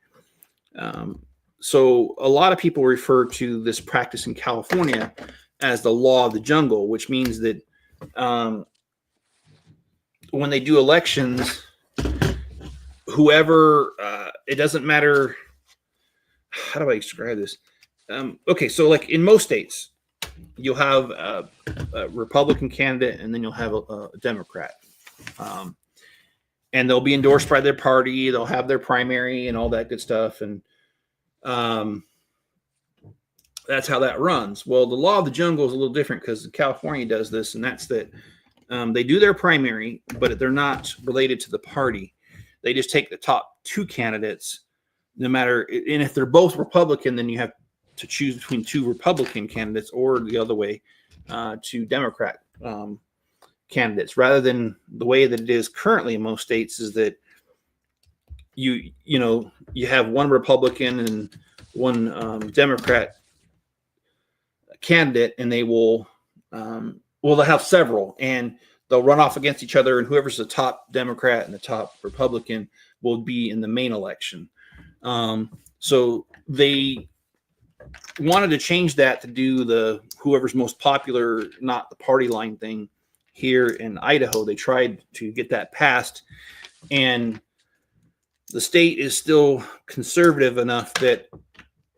so a lot of people refer to this practice in California as the law of the jungle, which means that when they do elections, whoever, it doesn't matter. How do I describe this? Okay, so like in most states, you'll have a Republican candidate and then you'll have a Democrat. And they'll be endorsed by their party. They'll have their primary and all that good stuff. And that's how that runs. Well, the law of the jungle is a little different because California does this, and that's that they do their primary, but they're not related to the party. They just take the top two candidates, no matter, and if they're both Republican, then you have to choose between two Republican candidates or the other way, two Democrat candidates, rather than the way that it is currently in most states is that you have one Republican and one Democrat candidate, and they will they'll have several, and they'll run off against each other, and whoever's the top Democrat and the top Republican will be in the main election. So they wanted to change that to do the whoever's most popular, not the party line thing here in Idaho. They tried to get that passed, and the state is still conservative enough that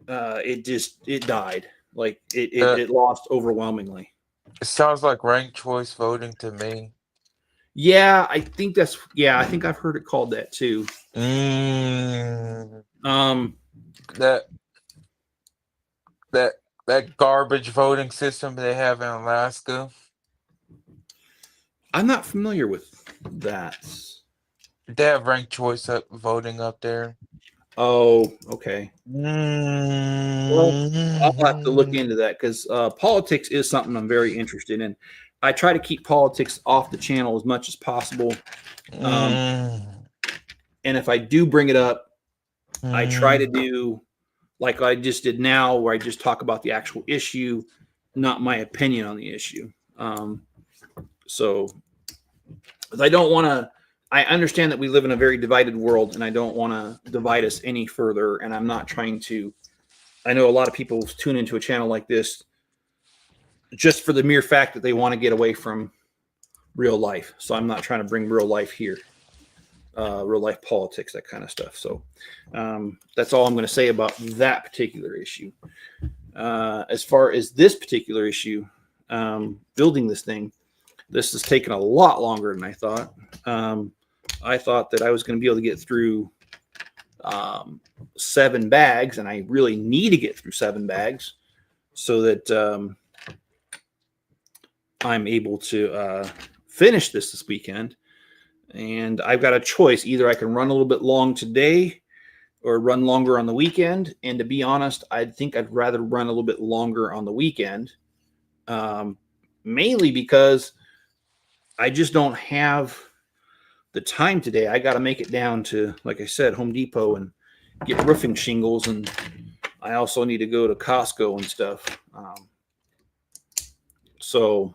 it died. Like it lost overwhelmingly. It sounds like ranked choice voting to me. Yeah, I think I've heard it called that too. That garbage voting system they have in Alaska. I'm not familiar with that. They have ranked choice voting up there. Oh, okay. Well, I'll have to look into that because politics is something I'm very interested in. I try to keep politics off the channel as much as possible. And if I do bring it up, I try to do like I just did now, where I just talk about the actual issue, not my opinion on the issue. So I don't want to. I understand that we live in a very divided world, and I don't want to divide us any further. And I'm not trying to. I know a lot of people tune into a channel like this just for the mere fact that they want to get away from real life. So I'm not trying to bring real life here, real life politics, that kind of stuff. So that's all I'm going to say about that particular issue. As far as this particular issue, building this thing, this has taken a lot longer than I thought. I thought that I was going to be able to get through 7 bags, and I really need to get through 7 bags so that I'm able to finish this weekend. And I've got a choice. Either I can run a little bit long today or run longer on the weekend. And to be honest, I think I'd rather run a little bit longer on the weekend, mainly because I just don't have the time today. I got to make it down to, like I said, Home Depot and get roofing shingles. And I also need to go to Costco and stuff. So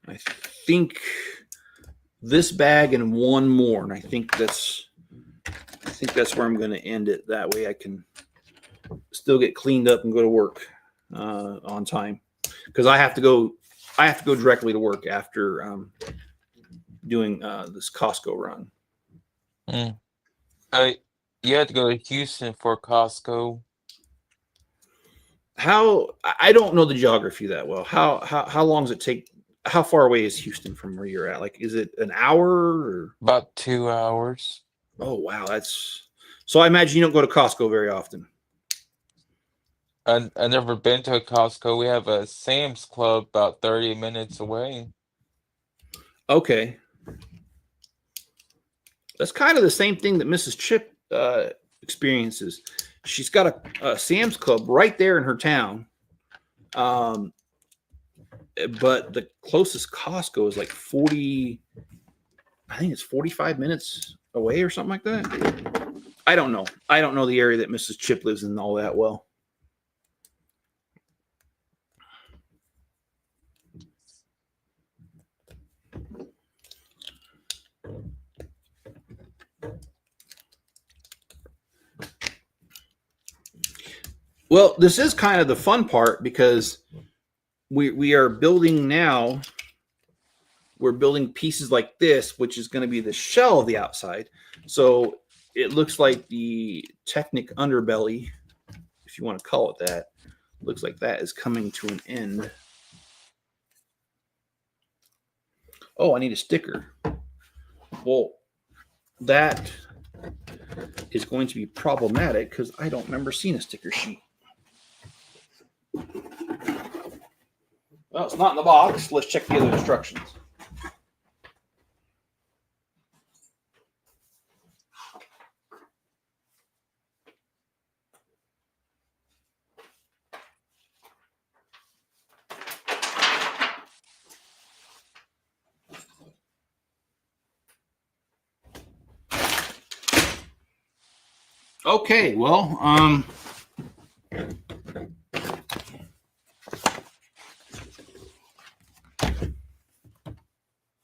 I think this bag and one more, and I think that's where I'm going to end it. That way I can still get cleaned up and go to work on time, because I have to go directly to work after doing this Costco run. You had to go to Houston for Costco. I don't know the geography that well. How long does it take? How far away is Houston from where you're at? Like, is it an hour or About 2 hours. Oh wow, so I imagine you don't go to Costco very often. I never been to a Costco. We have a Sam's Club about 30 minutes away. Okay. That's kind of the same thing that Mrs. Chip experiences. She's got a Sam's Club right there in her town. But the closest Costco is like 45 minutes away or something like that. I don't know. I don't know the area that Mrs. Chip lives in all that well. Well, this is kind of the fun part, because we are building now. We're building pieces like this, which is going to be the shell of the outside. So it looks like the Technic underbelly, if you want to call it that, looks like that is coming to an end. Oh, I need a sticker. Well, that is going to be problematic because I don't remember seeing a sticker sheet. Well, it's not in the box. Let's check the other instructions. Okay, well,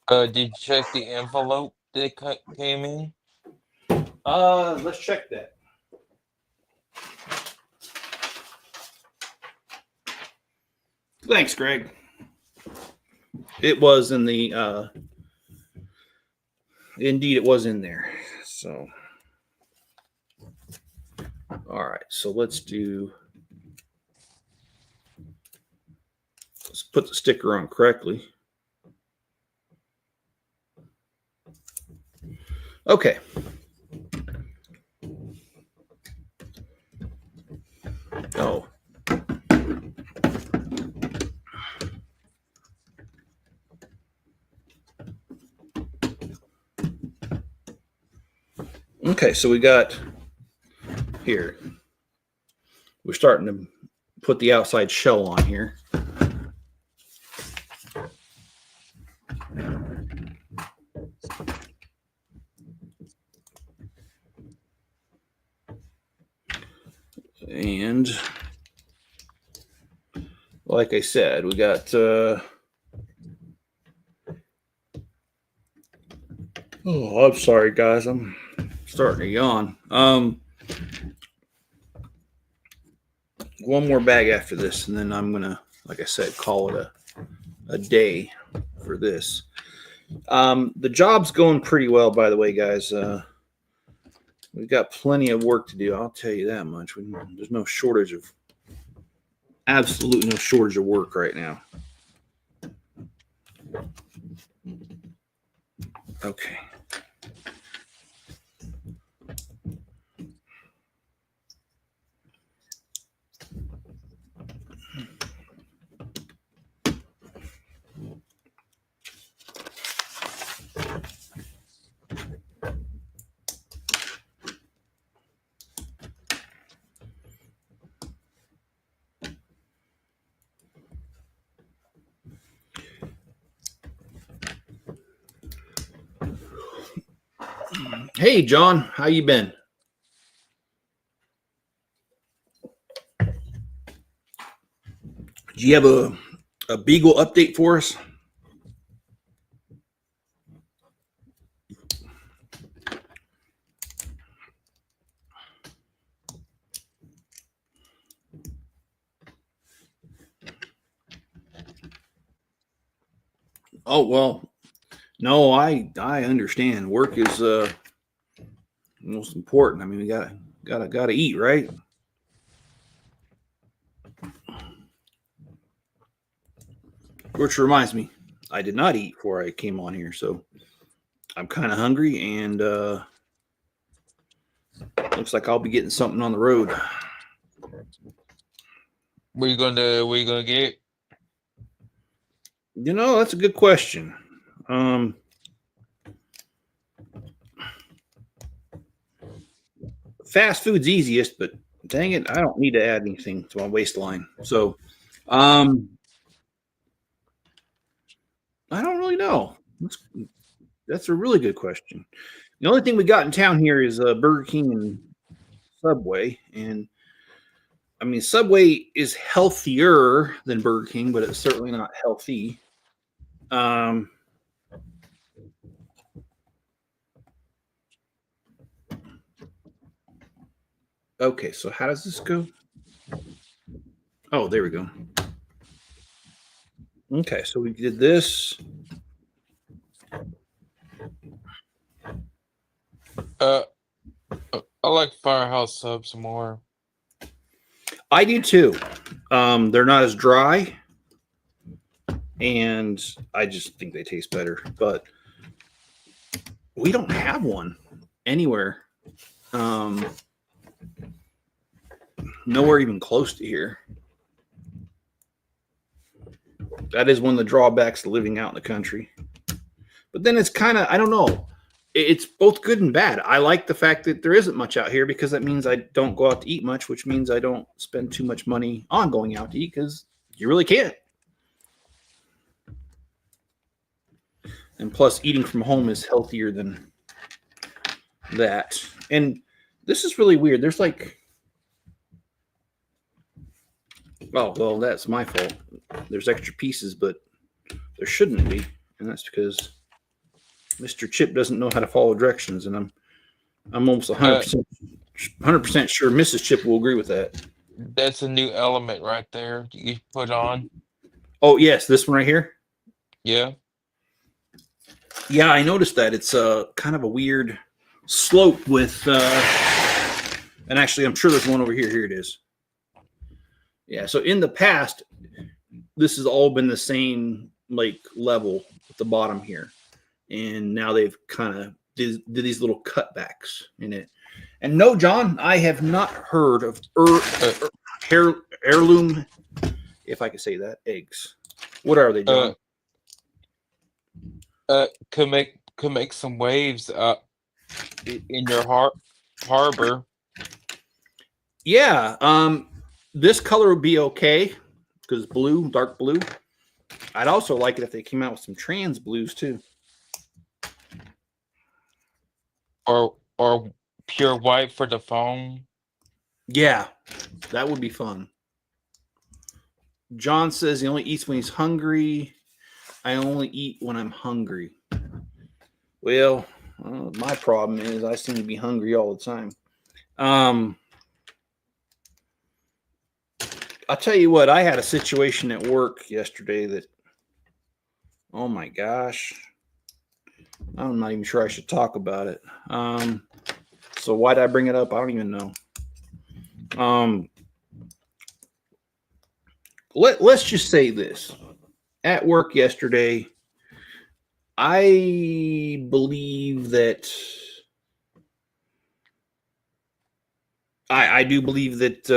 Did you check the envelope that came in? let's check that. Thanks, Greg. It was in the indeed it was in there. So all right, so let's put the sticker on correctly. Okay. Oh. Okay, so we got here. We're starting to put the outside shell on here. And like I said, we got oh, I'm sorry guys, I'm starting to yawn. One more bag after this, and then I'm gonna, like I said, call it a day for this. The job's going pretty well, by the way, guys. We've got plenty of work to do. I'll tell you that much. There's no shortage of, absolutely no shortage of work right now. Okay. Hey, John, how you been? Do you have a Beagle update for us? Oh, well, no, I understand. Work is most important. I mean, we gotta eat, right? Which reminds me, I did not eat before I came on here, so I'm kind of hungry, and looks like I'll be getting something on the road. What you gonna get? You know, that's a good question. Fast food's easiest, but dang it, I don't need to add anything to my waistline. So, I don't really know. That's a really good question. The only thing we got in town here is Burger King and Subway, and I mean Subway is healthier than Burger King, but it's certainly not healthy. Okay, so how does this go? Oh, there we go. Okay, so we did this. I like Firehouse subs more. I do too. They're not as dry, and I just think they taste better. But we don't have one anywhere. Nowhere even close to here. That is one of the drawbacks to living out in the country. But then it's kind of, I don't know. It's both good and bad. I like the fact that there isn't much out here because that means I don't go out to eat much, which means I don't spend too much money on going out to eat because you really can't. And plus, eating from home is healthier than that. And this is really weird. There's like, oh, well, that's my fault. There's extra pieces, but there shouldn't be. And that's because Mr. Chip doesn't know how to follow directions. And I'm almost 100% sure Mrs. Chip will agree with that. That's a new element right there you put on. Oh, yes. This one right here. Yeah. Yeah, I noticed that. It's kind of a weird slope with, and actually, I'm sure there's one over here. Here it is. Yeah, so in the past, this has all been the same like level at the bottom here. And now they've kind of did these little cutbacks in it. And no, John, I have not heard of heirloom, if I could say that, eggs. What are they, John? Could make some waves in your harbor. Yeah, this color would be okay because blue, dark blue. I'd also like it if they came out with some trans blues too. Or pure white for the phone. Yeah, that would be fun. John says he only eats when he's hungry. I only eat when I'm hungry. Well, my problem is I seem to be hungry all the time. I'll tell you what, I had a situation at work yesterday that, oh my gosh, I'm not even sure I should talk about it. So why did I bring it up? I don't even know. Let's just say this. At work yesterday, I believe that I do believe that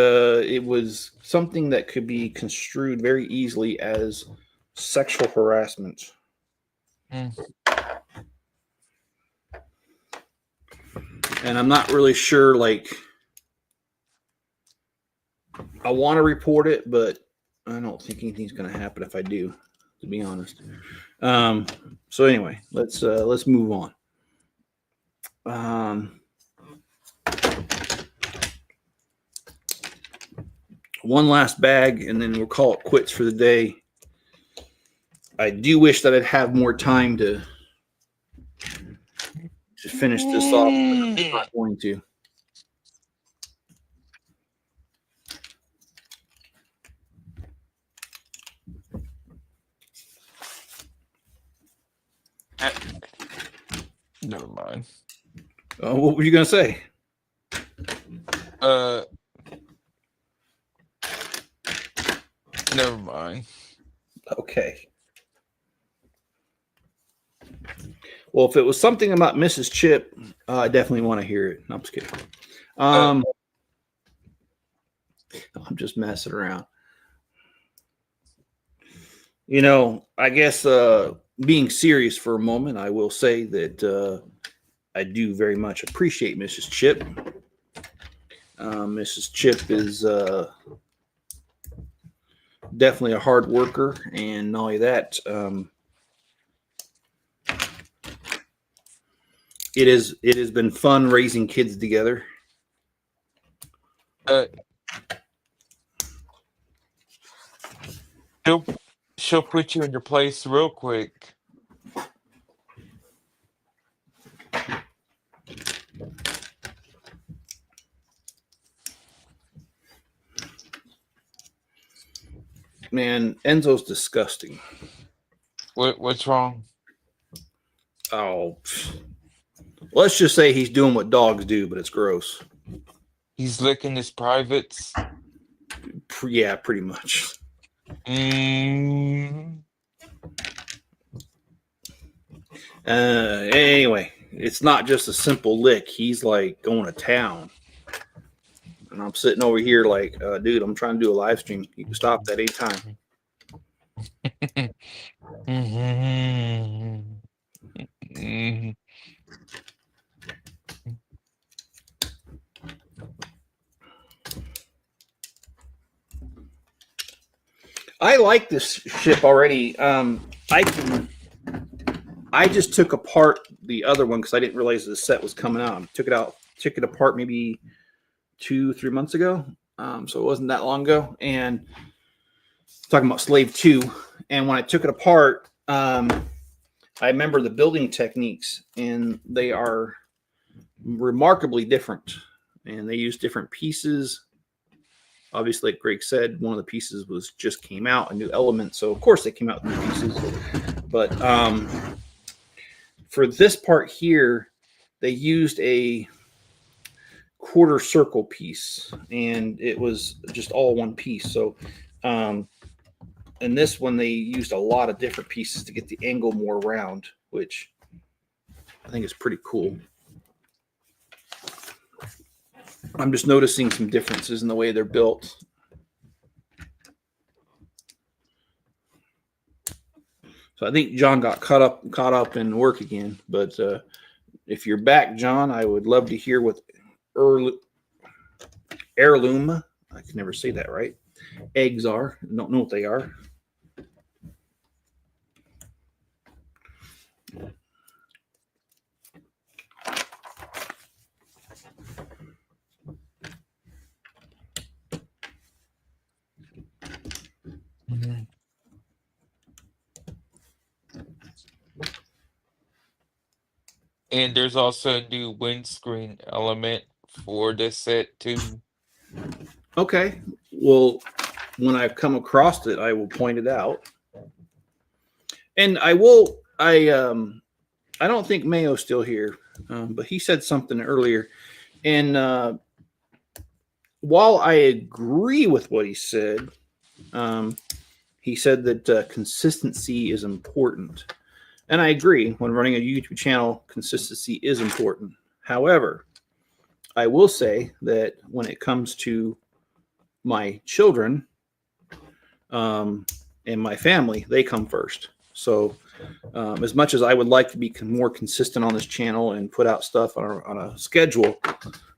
it was something that could be construed very easily as sexual harassment. Mm. And I'm not really sure, like, I want to report it, but I don't think anything's going to happen if I do, to be honest. So anyway, let's move on. One last bag, and then we'll call it quits for the day. I do wish that I'd have more time to finish this off, but I'm not going to. Never mind. What were you going to say? Never mind. Okay. Well, if it was something about Mrs. Chip, I definitely want to hear it. No, I'm just kidding. I'm just messing around. You know, I guess being serious for a moment, I will say that I do very much appreciate Mrs. Chip. Mrs. Chip is definitely a hard worker, and not only that, it has been fun raising kids together. She'll put you in your place real quick. Man, Enzo's disgusting. What's wrong? Oh, let's just say he's doing what dogs do, but it's gross. He's licking his privates. Yeah, pretty much. Anyway, it's not just a simple lick. He's like going to town. And I'm sitting over here like, dude, I'm trying to do a live stream. You can stop that anytime. I like this ship already. I just took apart the other one because I didn't realize the set was coming out. I took it apart maybe 2-3 months ago. So it wasn't that long ago. And talking about Slave 2. And when I took it apart, I remember the building techniques, and they are remarkably different. And they use different pieces. Obviously, like Greg said, one of the pieces just came out, a new element. So, of course, they came out with new pieces. But for this part here, they used a quarter circle piece, and it was just all one piece. So, in this one, they used a lot of different pieces to get the angle more round, which I think is pretty cool. I'm just noticing some differences in the way they're built. So I think John got caught up in work again. But if you're back, John, I would love to hear what heirloom, I can never say that right, eggs are. I don't know what they are. And there's also a new windscreen element for this set too. Okay. Well, when I come across it, I will point it out. And I don't think Mayo's still here, but he said something earlier. And while I agree with what he said that consistency is important. And I agree. When running a YouTube channel, consistency is important. However, I will say that when it comes to my children and my family, they come first. So as much as I would like to be more consistent on this channel and put out stuff on a schedule,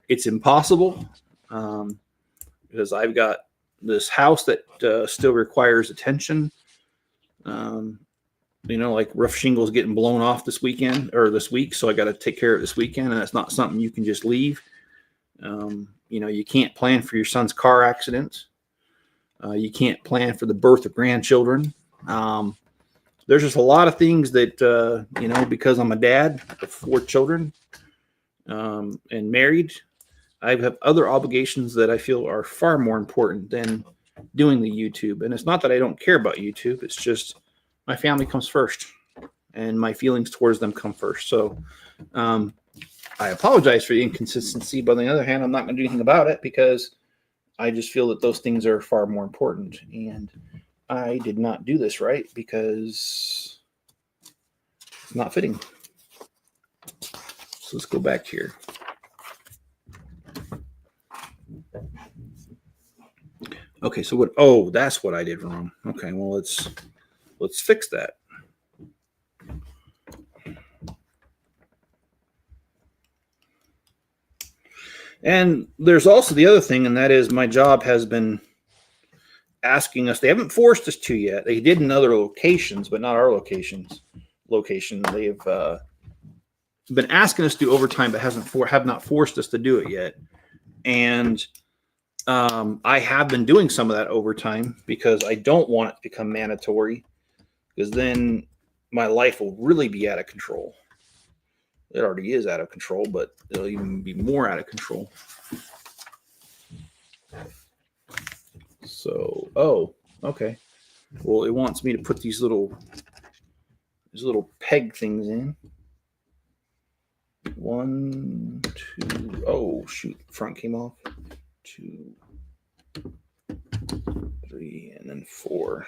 it's impossible because I've got this house that still requires attention. Like roof shingles getting blown off this weekend or this week. So I got to take care of it this weekend. And that's not something you can just leave. You can't plan for your son's car accident. You can't plan for the birth of grandchildren. There's just a lot of things that, because I'm a dad of 4 children and married, I have other obligations that I feel are far more important than doing the YouTube. And it's not that I don't care about YouTube. It's just my family comes first and my feelings towards them come first. So I apologize for the inconsistency, but on the other hand, I'm not going to do anything about it because I just feel that those things are far more important. And I did not do this right because it's not fitting. So let's go back here. Okay, so what? Oh, that's what I did wrong. Okay, well, let's fix that. And there's also the other thing, and that is my job has been asking us. They haven't forced us to yet. They did in other locations, but not our location. They've been asking us to do overtime, but have not forced us to do it yet. And I have been doing some of that overtime because I don't want it to become mandatory, because then my life will really be out of control. It already is out of control, but it'll even be more out of control. So, okay. Well, it wants me to put these little peg things in. 1, 2. Oh, shoot. The front came off. 2, 3, and then 4.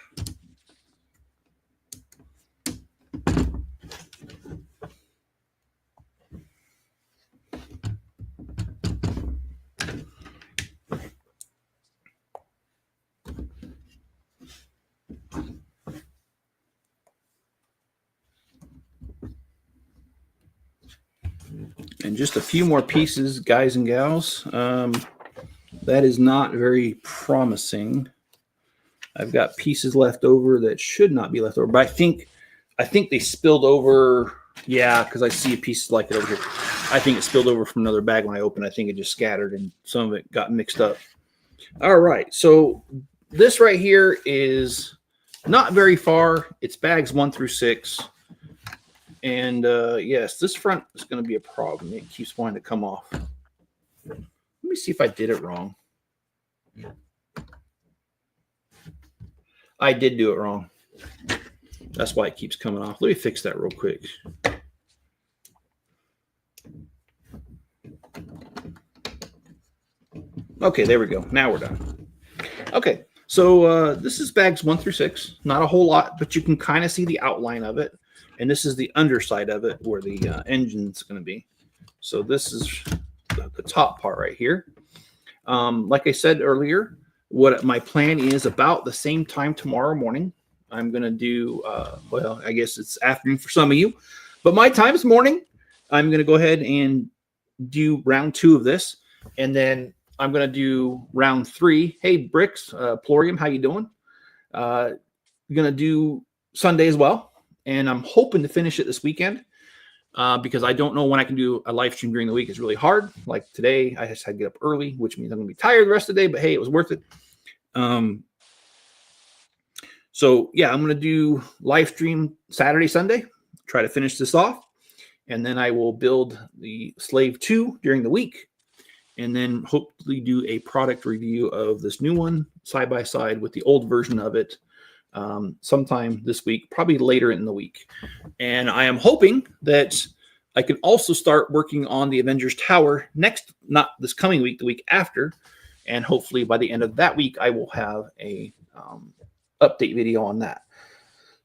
And just a few more pieces, guys and gals. That is not very promising. I've got pieces left over that should not be left over, but I think they spilled over. Yeah, because I see a piece like it over here. I think it spilled over from another bag when I opened. I think it just scattered and some of it got mixed up. All right, so this right here is not very far. It's bags 1 through 6. And yes, this front is going to be a problem. It keeps wanting to come off. Let me see if I did it wrong. I did do it wrong. That's why it keeps coming off. Let me fix that real quick. Okay, there we go. Now we're done. Okay, so this is bags 1 through 6. Not a whole lot, but you can kind of see the outline of it. And this is the underside of it where the engine's going to be. So this is the top part right here. Like I said earlier, what my plan is, about the same time tomorrow morning, I'm going to do, well, I guess it's afternoon for some of you, but my time's morning. I'm going to go ahead and do round 2 of this. And then I'm going to do round 3. Hey, Bricks, Plorium, how you doing? Going to do Sunday as well. And I'm hoping to finish it this weekend because I don't know when I can do a live stream during the week. It's really hard. Like today, I just had to get up early, which means I'm going to be tired the rest of the day. But hey, it was worth it. So yeah, I'm going to do live stream Saturday, Sunday. Try to finish this off. And then I will build the Slave 2 during the week. And then hopefully do a product review of this new one side by side with the old version of it. Sometime this week, probably later in the week. And I am hoping that I can also start working on the Avengers Tower not this coming week, the week after. And hopefully by the end of that week, I will have a update video on that.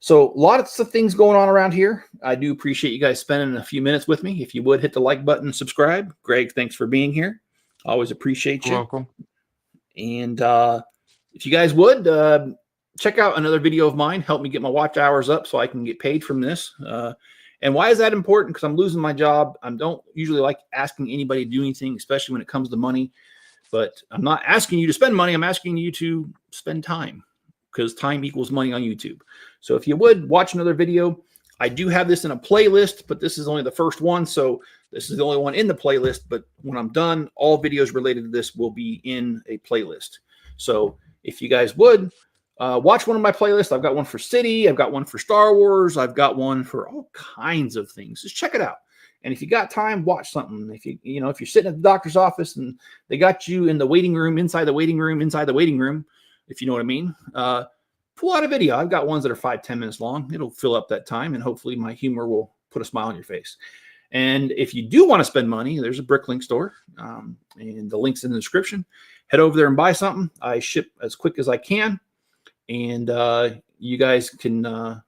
So lots of things going on around here. I do appreciate you guys spending a few minutes with me. If you would hit the like button and subscribe. Greg, thanks for being here. Always appreciate you. You're welcome. And if you guys would check out another video of mine, help me get my watch hours up so I can get paid from this. And why is that important? Because I'm losing my job. I don't usually like asking anybody to do anything, especially when it comes to money. But I'm not asking you to spend money. I'm asking you to spend time, because time equals money on YouTube. So if you would watch another video, I do have this in a playlist, but this is only the first one. So this is the only one in the playlist. But when I'm done, all videos related to this will be in a playlist. So if you guys would watch one of my playlists, I've got one for City, I've got one for Star Wars, I've got one for all kinds of things. Just check it out. And if you got time, watch something. If if you're sitting at the doctor's office and they got you in the waiting room, inside the waiting room, if you know what I mean, pull out a video. I've got ones that are 5-10 minutes long. It'll fill up that time, and hopefully my humor will put a smile on your face. And if you do want to spend money, there's a Bricklink store, and the link's in the description. Head over there and buy something. I ship as quick as I can, and you guys can,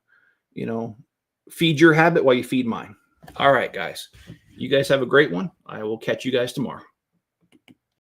feed your habit while you feed mine. All right, guys. You guys have a great one. I will catch you guys tomorrow.